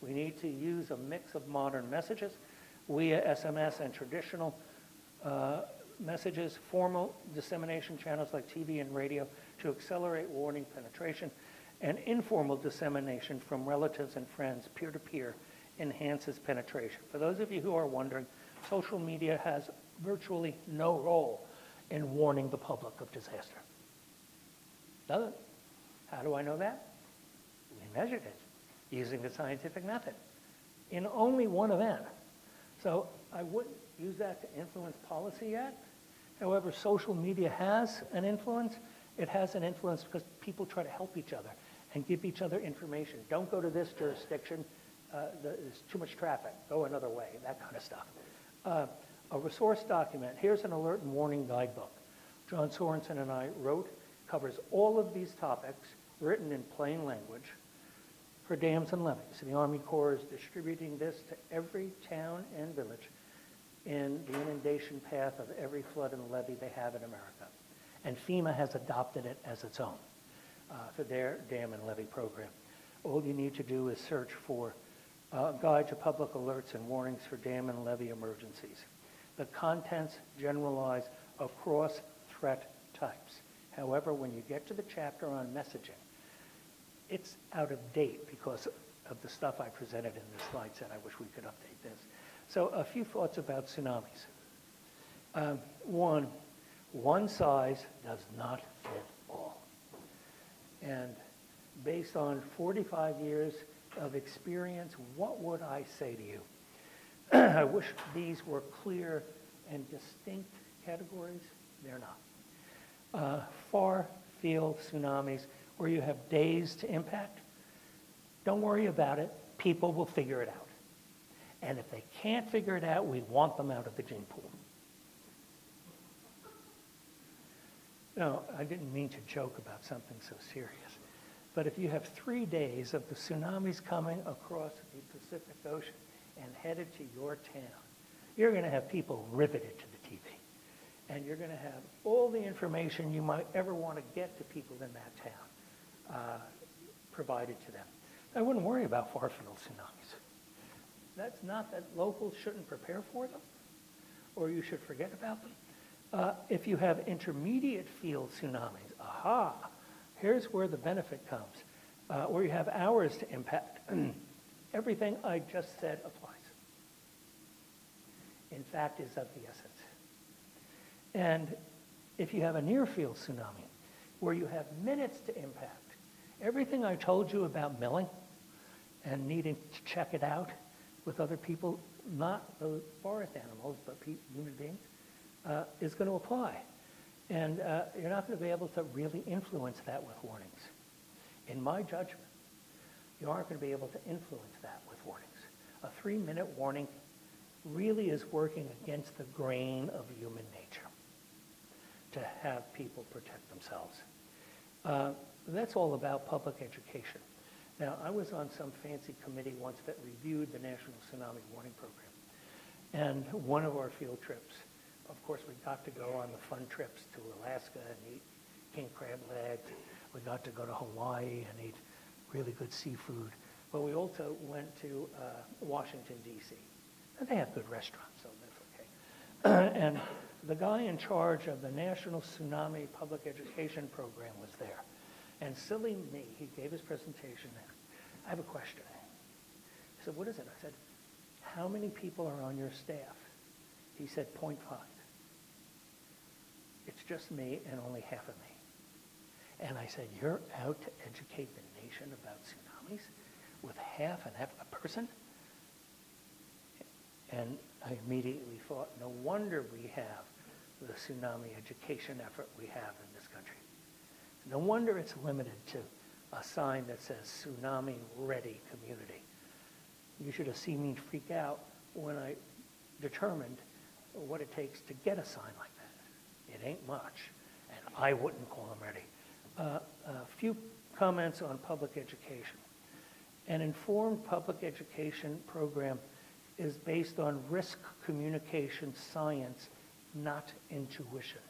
We need to use a mix of modern messages, via SMS and traditional messages, formal dissemination channels like TV and radio to accelerate warning penetration, and informal dissemination from relatives and friends, peer-to-peer, enhances penetration. For those of you who are wondering, social media has virtually no role in warning the public of disaster. Doesn't. How do I know that? We measured it using the scientific method in only one event. So I wouldn't use that to influence policy yet. However, social media has an influence. It has an influence because people try to help each other and give each other information. Don't go to this jurisdiction. There's too much traffic. Go another way, that kind of stuff. A resource document. Here's an alert and warning guidebook. John Sorensen and I wrote, covers all of these topics, written in plain language, for dams and levees. The Army Corps is distributing this to every town and village in the inundation path of every flood and levee they have in America. And FEMA has adopted it as its own for their dam and levee program. All you need to do is search for Guide to Public Alerts and Warnings for Dam and Levee Emergencies. The contents generalize across threat types. However, when you get to the chapter on messaging, it's out of date because of the stuff I presented in this slide set. I wish we could update this. So a few thoughts about tsunamis. One size does not fit all. And based on 45 years of experience, what would I say to you? I wish these were clear and distinct categories. They're not. Far field tsunamis where you have days to impact, don't worry about it. People will figure it out. And if they can't figure it out, we want them out of the gene pool. No, I didn't mean to joke about something so serious. But if you have 3 days of the tsunamis coming across the Pacific Ocean and headed to your town, you're going to have people riveted to the TV. And you're going to have all the information you might ever want to get to people in that town provided to them. I wouldn't worry about far-field tsunamis. That's not that locals shouldn't prepare for them, or you should forget about them. If you have intermediate field tsunamis, here's where the benefit comes, where you have hours to impact. Everything I just said applies. In fact, is of the essence. And if you have a near-field tsunami, where you have minutes to impact, everything I told you about milling and needing to check it out with other people, not the forest animals, but human beings, is going to apply. And you're not going to be able to really influence that with warnings. In my judgment, you aren't going to be able to influence that with warnings. A 3-minute warning really is working against the grain of human nature to have people protect themselves. That's all about public education. Now, I was on some fancy committee once that reviewed the National Tsunami Warning Program. And one of our field trips, of course, we got to go on the fun trips to Alaska and eat king crab legs. We got to go to Hawaii and eat really good seafood. But we also went to Washington, D.C. And they have good restaurants, so that's okay. And the guy in charge of the National Tsunami Public Education Program was there. And silly me, he gave his presentation. I have a question. He said, what is it? I said, how many people are on your staff? He said, 0.5. It's just me and only half of me. And I said, you're out to educate the nation about tsunamis with half a person? And I immediately thought, no wonder we have the tsunami education effort we have in this country. No wonder it's limited to a sign that says Tsunami Ready Community. You should have seen me freak out when I determined what it takes to get a sign like that. It ain't much, and I wouldn't call them ready. A few comments on public education. An informed public education program is based on risk communication science, not intuition.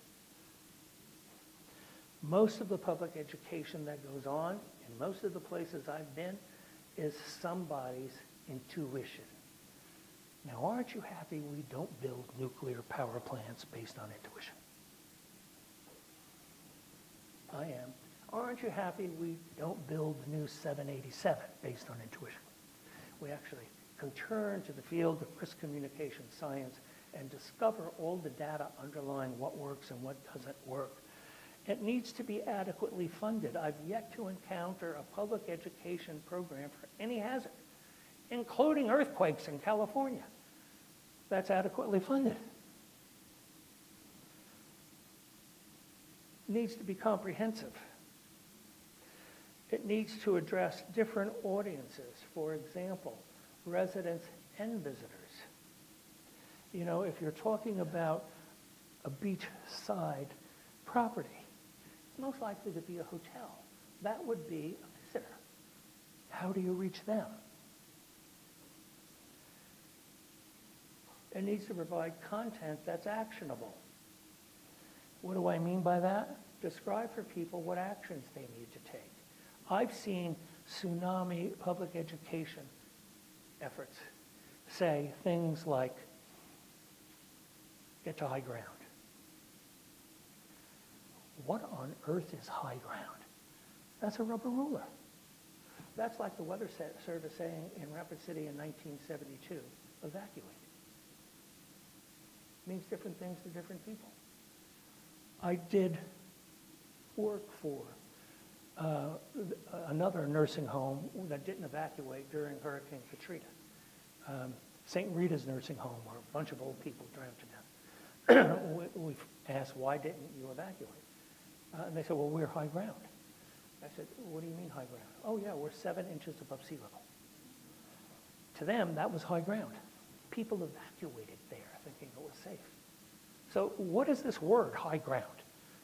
Most of the public education that goes on in most of the places I've been is somebody's intuition. Now, aren't you happy we don't build nuclear power plants based on intuition? I am. Aren't you happy we don't build the new 787 based on intuition? We actually can turn to the field of risk communication science and discover all the data underlying what works and what doesn't work. It needs to be adequately funded. I've yet to encounter a public education program for any hazard, including earthquakes in California, that's adequately funded. It needs to be comprehensive. It needs to address different audiences, for example, residents and visitors. You know, if you're talking about a beachside property, it's most likely to be a hotel. That would be a visitor. How do you reach them? It needs to provide content that's actionable. What do I mean by that? Describe for people what actions they need to take. I've seen tsunami public education efforts say things like, get to high ground. What on earth is high ground? That's a rubber ruler. That's like the Weather Service saying in Rapid City in 1972, evacuate. It means different things to different people. I did work for another nursing home that didn't evacuate during Hurricane Katrina. St. Rita's nursing home, where a bunch of old people drowned to death. We asked, why didn't you evacuate? And they said, well, we're high ground. I said, what do you mean high ground? Oh, yeah, we're 7 inches above sea level. To them, that was high ground. People evacuated there thinking it was safe. So what is this word, high ground?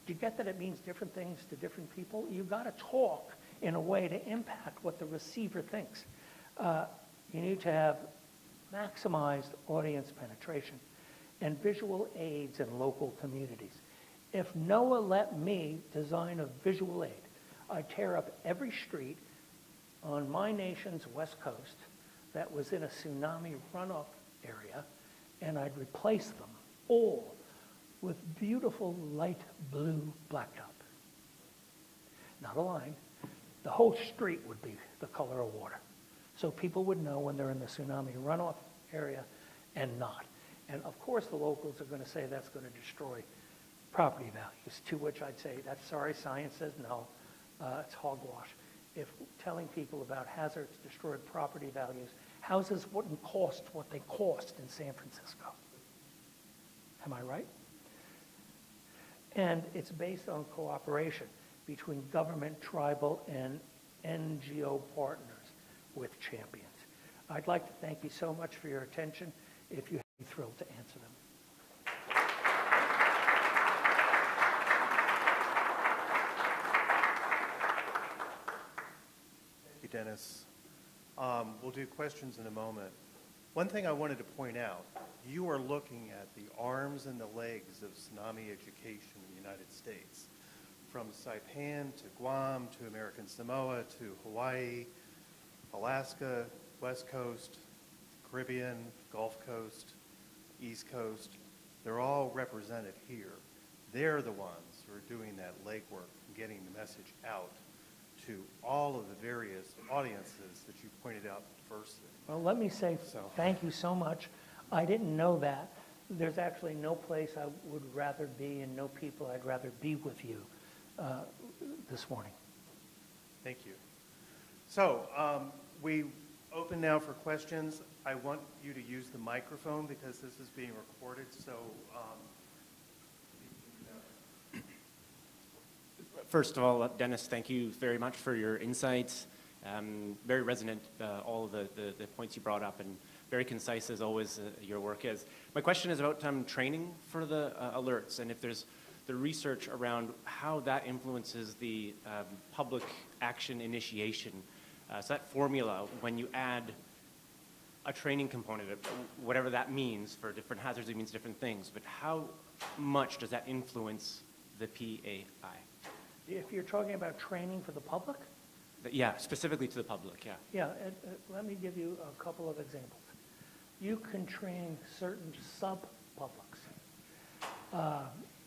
Do you get that it means different things to different people? You've got to talk in a way to impact what the receiver thinks. You need to have maximized audience penetration and visual aids in local communities. If NOAA let me design a visual aid, I'd tear up every street on my nation's west coast that was in a tsunami runoff area, and I'd replace them all with beautiful light blue blacktop. Not a line. The whole street would be the color of water. So people would know when they're in the tsunami runoff area and not. And of course the locals are going to say that's going to destroy property values, to which I'd say, that's sorry, science says no, it's hogwash. if telling people about hazards, destroyed property values, houses wouldn't cost what they cost in San Francisco. Am I right? And it's based on cooperation between government, tribal, and NGO partners with champions. I'd like to thank you so much for your attention. If you'd be thrilled to answer them. Thank you, Dennis. We'll do questions in a moment. One thing I wanted to point out, you are looking at the arms and the legs of tsunami education in the United States. From Saipan to Guam to American Samoa to Hawaii, Alaska, West Coast, Caribbean, Gulf Coast, East Coast, they're all represented here. They're the ones who are doing that legwork and getting the message out to all of the various audiences that you pointed out first. Well, let me say thank you so much. I didn't know that. There's actually no place I would rather be and no people I'd rather be with you this morning. Thank you. So we open now for questions. I want you to use the microphone because this is being recorded. So first of all, Dennis, thank you very much for your insights. Very resonant, all of the points you brought up, and very concise as always your work is. My question is about training for the alerts, and if there's the research around how that influences the public action initiation. So that formula, when you add a training component, whatever that means for different hazards, it means different things, but how much does that influence the PAI? If you're talking about training for the public? Yeah, specifically to the public, yeah. Yeah, let me give you a couple of examples. You can train certain sub-publics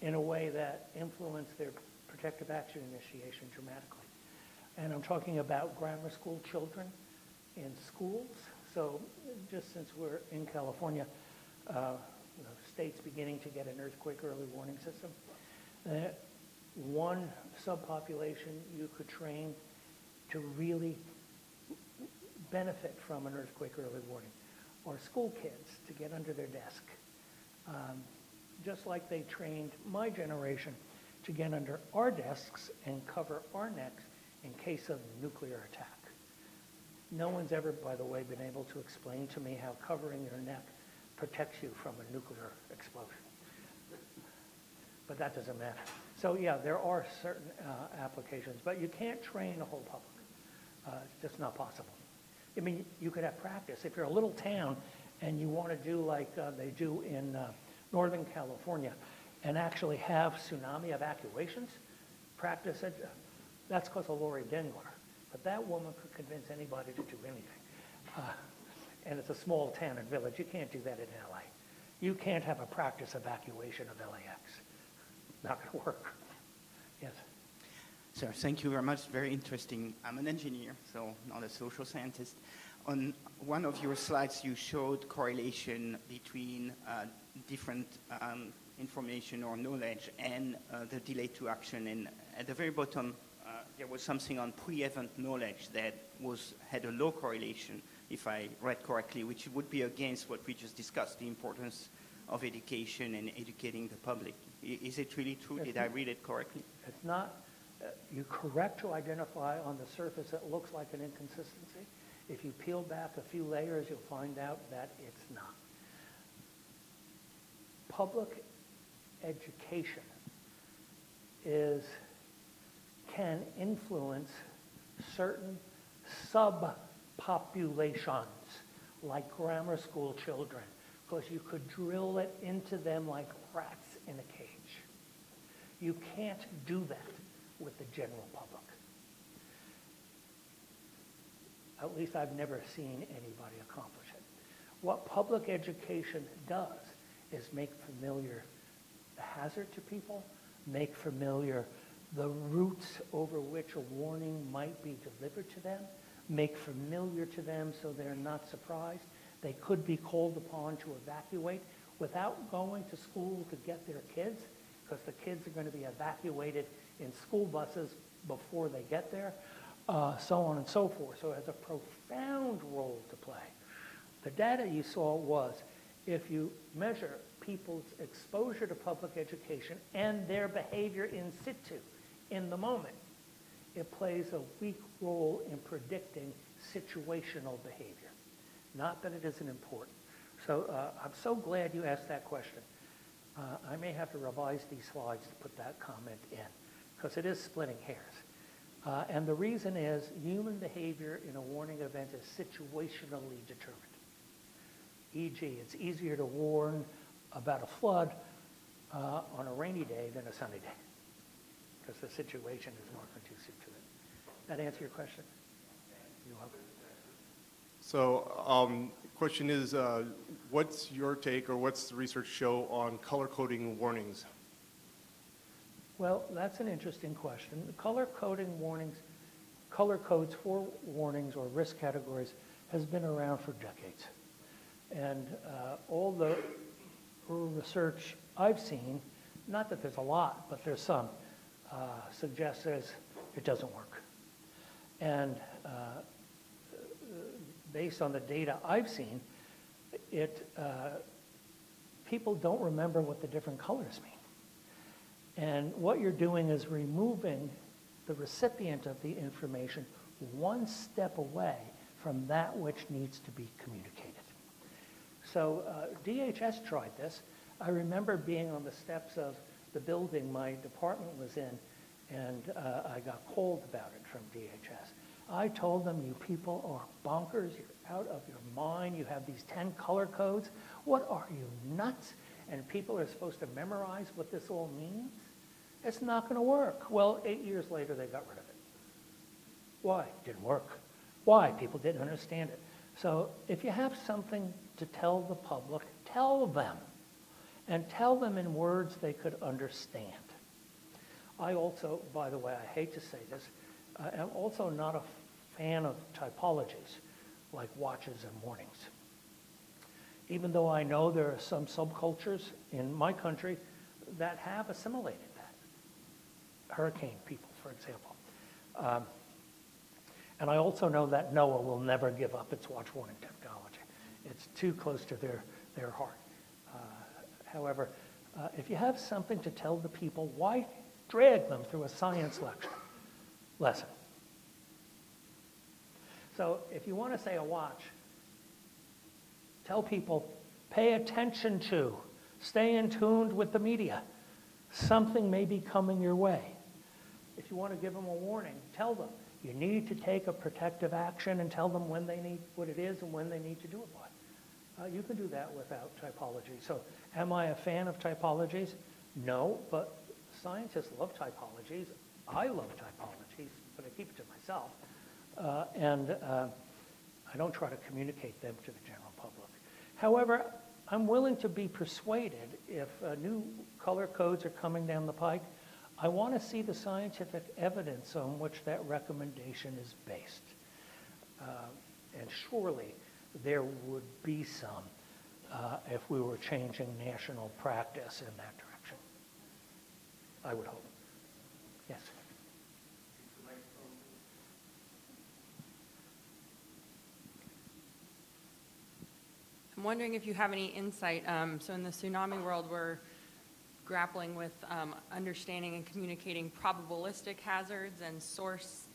in a way that influence their protective action initiation dramatically. And I'm talking about grammar school children in schools. So just since we're in California, the state's beginning to get an earthquake early warning system. One subpopulation you could train to really benefit from an earthquake early warning, or school kids to get under their desk. Just like they trained my generation to get under our desks and cover our necks in case of nuclear attack. No one's ever, by the way, been able to explain to me how covering your neck protects you from a nuclear explosion. But that doesn't matter. So yeah, there are certain applications, but you can't train a whole public. It's just not possible. I mean, you could have practice. If you're a little town and you want to do like they do in Northern California and actually have tsunami evacuations, practice it. That's because of Lori Dengler. But that woman could convince anybody to do anything. And it's a small town and village. You can't do that in LA. You can't have a practice evacuation of LAX. Not going to work. Yes. Sir, thank you very much. Very interesting. I'm an engineer, so not a social scientist. On one of your slides, you showed correlation between different information or knowledge and the delay to action. And at the very bottom, there was something on pre-event knowledge that had a low correlation, if I read correctly, which would be against what we just discussed, the importance of education and educating the public. Is it really true? Did I read it correctly? It's not. You're correct to identify on the surface it looks like an inconsistency. If you peel back a few layers, you'll find out that it's not. Public education can influence certain subpopulations, like grammar school children, because you could drill it into them like rats in a cage. You can't do that with the general public. At least I've never seen anybody accomplish it. What public education does is make familiar the hazard to people, make familiar the routes over which a warning might be delivered to them, make familiar to them so they're not surprised. They could be called upon to evacuate without going to school to get their kids, because the kids are going to be evacuated in school buses before they get there. so on and so forth. So it has a profound role to play. The data you saw was, if you measure people's exposure to public education and their behavior in situ, in the moment, it plays a weak role in predicting situational behavior. Not that it isn't important. So I'm so glad you asked that question. I may have to revise these slides to put that comment in, because it is splitting hairs. And the reason is human behavior in a warning event is situationally determined. E.g., it's easier to warn about a flood on a rainy day than a sunny day, because the situation is more conducive to it. That answer your question? You're welcome. So question is, what's your take or what's the research show on color coding warnings? Well, that's an interesting question. The color coding warnings, color codes for warnings or risk categories has been around for decades. And all the research I've seen, not that there's a lot, but there's some, suggests that it doesn't work. And based on the data I've seen, people don't remember what the different colors mean. And what you're doing is removing the recipient of the information one step away from that which needs to be communicated. So DHS tried this. I remember being on the steps of the building my department was in, and I got called about it from DHS. I told them, you people are bonkers, you're out of your mind, you have these 10 color codes. What are you, nuts? And people are supposed to memorize what this all means? It's not going to work. Well, 8 years later, they got rid of it. Why? It didn't work. Why? People didn't understand it. So if you have something to tell the public, tell them. And tell them in words they could understand. I also, by the way, I hate to say this, I'm also not a fan of typologies like watches and warnings. Even though I know there are some subcultures in my country that have assimilated that. Hurricane people, for example. And I also know that NOAA will never give up its watch warning technology. It's too close to their heart. However, if you have something to tell the people, why drag them through a science lesson? So if you want to say a watch, tell people, pay attention to, stay in tune with the media. Something may be coming your way. If you want to give them a warning, tell them you need to take a protective action and tell them when they need, what it is and when they need to do it by. You can do that without typology. So am I a fan of typologies? No, but scientists love typologies. I love typologies, but I keep it to myself. And I don't try to communicate them to the general public. However, I'm willing to be persuaded if new color codes are coming down the pike. I want to see the scientific evidence on which that recommendation is based. And surely there would be some if we were changing national practice in that direction. I would hope. Yes. I'm wondering if you have any insight. So in the tsunami world, we're grappling with understanding and communicating probabilistic hazards and source,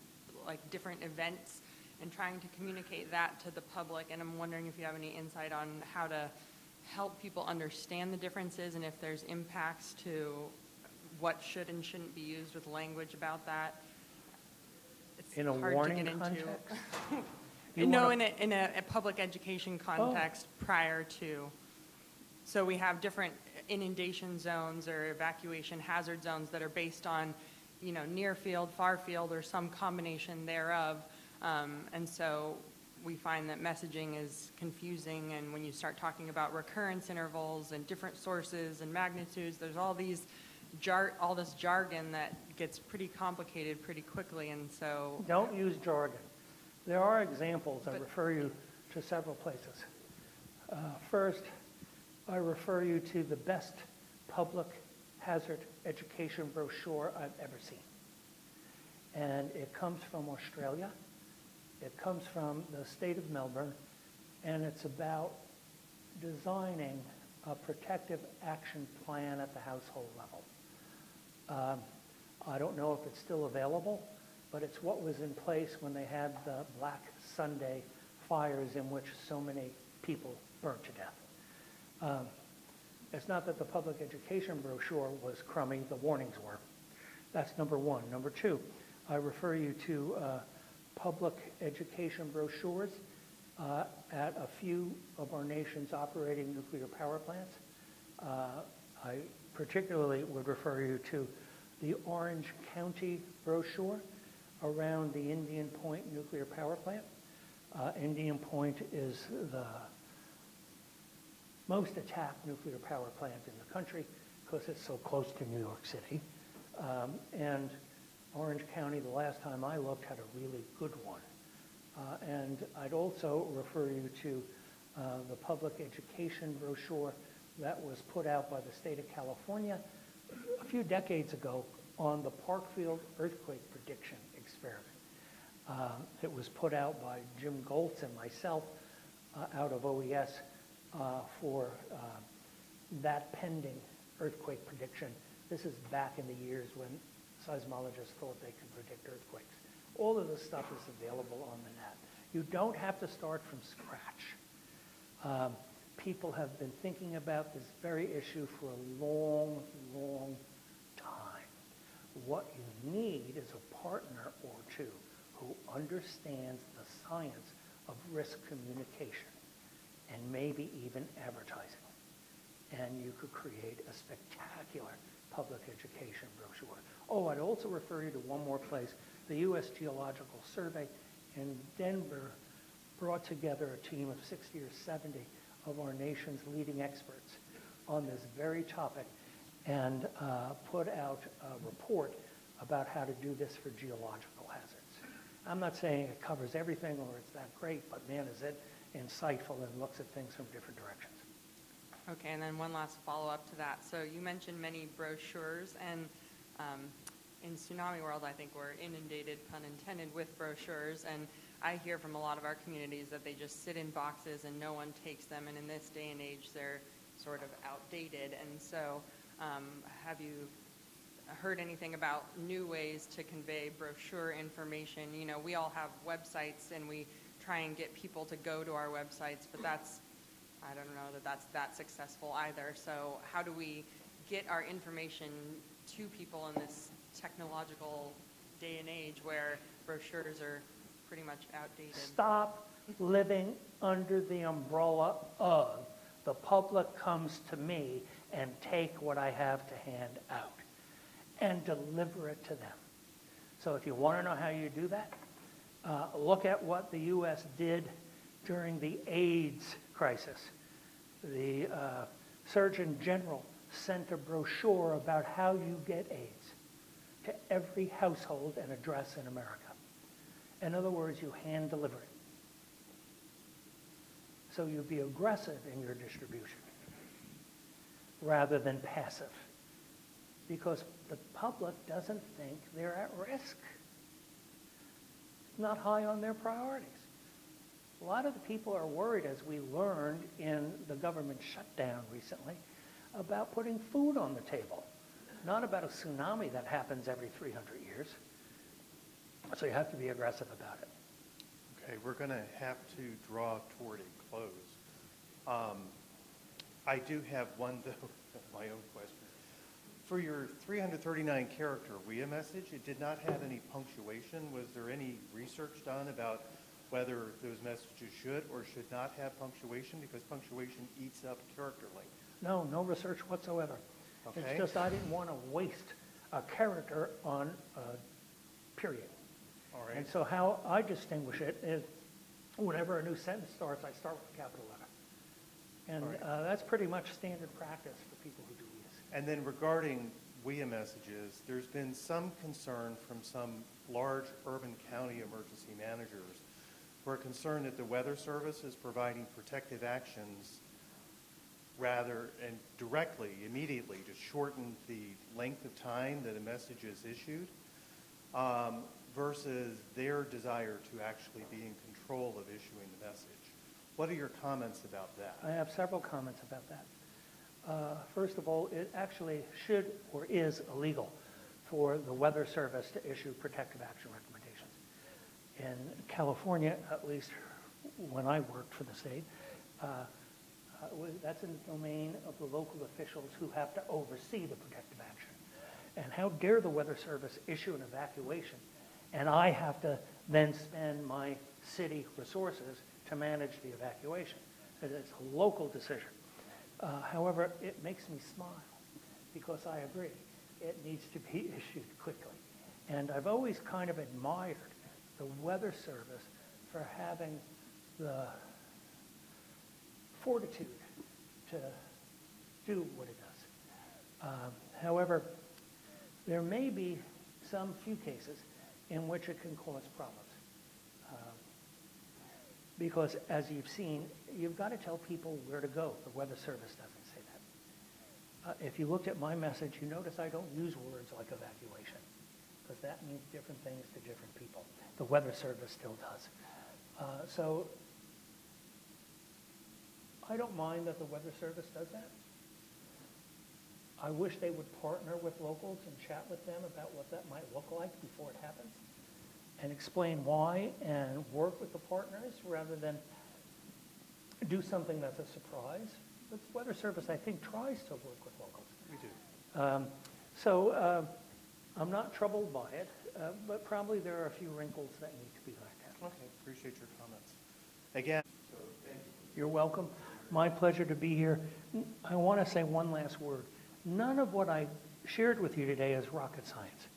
like different events, and trying to communicate that to the public. And I'm wondering if you have any insight on how to help people understand the differences and if there's impacts to what should and shouldn't be used with language about that. It's in a hard warning to get into. context? No, in a public education context prior to. So we have different inundation zones or evacuation hazard zones that are based on, you know, near field, far field, or some combination thereof. And so we find that messaging is confusing, and when you start talking about recurrence intervals and different sources and magnitudes, there's all these all this jargon that gets pretty complicated pretty quickly, and so... Don't use jargon. There are examples. I refer you to several places. First, I refer you to the best public hazard education brochure I've ever seen. And it comes from Australia. It comes from the state of Melbourne, and it's about designing a protective action plan at the household level. I don't know if it's still available, but it's what was in place when they had the Black Sunday fires in which so many people burnt to death. It's not that the public education brochure was crummy, the warnings were. That's number one. Number two, I refer you to public education brochures at a few of our nation's operating nuclear power plants. I particularly would refer you to the Orange County brochure around the Indian Point nuclear power plant. Indian Point is the most attacked nuclear power plant in the country because it's so close to New York City. And Orange County, the last time I looked, had a really good one. And I'd also refer you to the public education brochure that was put out by the state of California a few decades ago on the Parkfield earthquake prediction experiment. It was put out by Jim Goltz and myself out of OES for that pending earthquake prediction. This is back in the years when seismologists thought they could predict earthquakes. All of this stuff is available on the net. You don't have to start from scratch. People have been thinking about this very issue for a long, long time. What you need is a partner or two who understands the science of risk communication and maybe even advertising. And you could create a spectacular public education brochure. Oh, I'd also refer you to one more place. The U.S. Geological Survey in Denver brought together a team of 60 or 70 of our nation's leading experts on this very topic and put out a report about how to do this for geological hazards. I'm not saying it covers everything or it's that great, but man, is it insightful and looks at things from different directions. Okay, and then one last follow-up to that. So you mentioned many brochures, and in Tsunami World, I think we're inundated, pun intended, with brochures, and I hear from a lot of our communities that they just sit in boxes and no one takes them, and in this day and age, they're sort of outdated. And so have you heard anything about new ways to convey brochure information? You know, we all have websites, and we try and get people to go to our websites, but I don't know that that's that successful either. So how do we get our information to people in this technological day and age where brochures are pretty much outdated? Stop living under the umbrella of the public comes to me and take what I have to hand out and deliver it to them. So if you want to know how you do that, look at what the U.S. did during the AIDS crisis. The Surgeon General sent a brochure about how you get AIDS to every household and address in America. In other words, you hand deliver it. So you be aggressive in your distribution rather than passive, because the public doesn't think they're at risk. It's not high on their priorities. A lot of the people are worried, as we learned in the government shutdown recently, about putting food on the table, not about a tsunami that happens every 300 years. So you have to be aggressive about it. Okay, we're going to have to draw toward a close. I do have one, though, my own question. For your 339 character WIA message, it did not have any punctuation. Was there any research done about whether those messages should or should not have punctuation? Because punctuation eats up character length. No research whatsoever. Okay. It's just I didn't want to waste a character on a period. All right. And so how I distinguish it is whenever a new sentence starts, I start with a capital letter. And Right. That's pretty much standard practice for people who do this. And then regarding WIA messages, there's been some concern from some large urban county emergency managers who are concerned that the Weather Service is providing protective actions rather and directly, immediately, to shorten the length of time that a message is issued. versus their desire to actually be in control of issuing the message. What are your comments about that? I have several comments about that. First of all, it actually should or is illegal for the Weather Service to issue protective action recommendations. In California, at least when I worked for the state, that's in the domain of the local officials who have to oversee the protective action. And how dare the Weather Service issue an evacuation, and I have to then spend my city resources to manage the evacuation. It's a local decision. However, it makes me smile because I agree. It needs to be issued quickly. And I've always kind of admired the Weather Service for having the fortitude to do what it does. However, there may be some few cases in which it can cause problems. Because as you've seen, you've got to tell people where to go. The Weather Service doesn't say that. If you looked at my message, you notice I don't use words like evacuation, because that means different things to different people. The Weather Service still does. So I don't mind that the Weather Service does that. I wish they would partner with locals and chat with them about what that might look like before it happens, and explain why and work with the partners rather than do something that's a surprise. The Weather Service, I think, tries to work with locals. We do. So I'm not troubled by it, but probably there are a few wrinkles that need to be looked at. Okay, appreciate your comments. Again, You're welcome. My pleasure to be here. I want to say one last word. None of what I shared with you today is rocket science.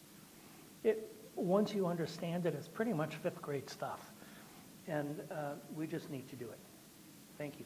Once you understand it, it's pretty much fifth grade stuff. And we just need to do it. Thank you.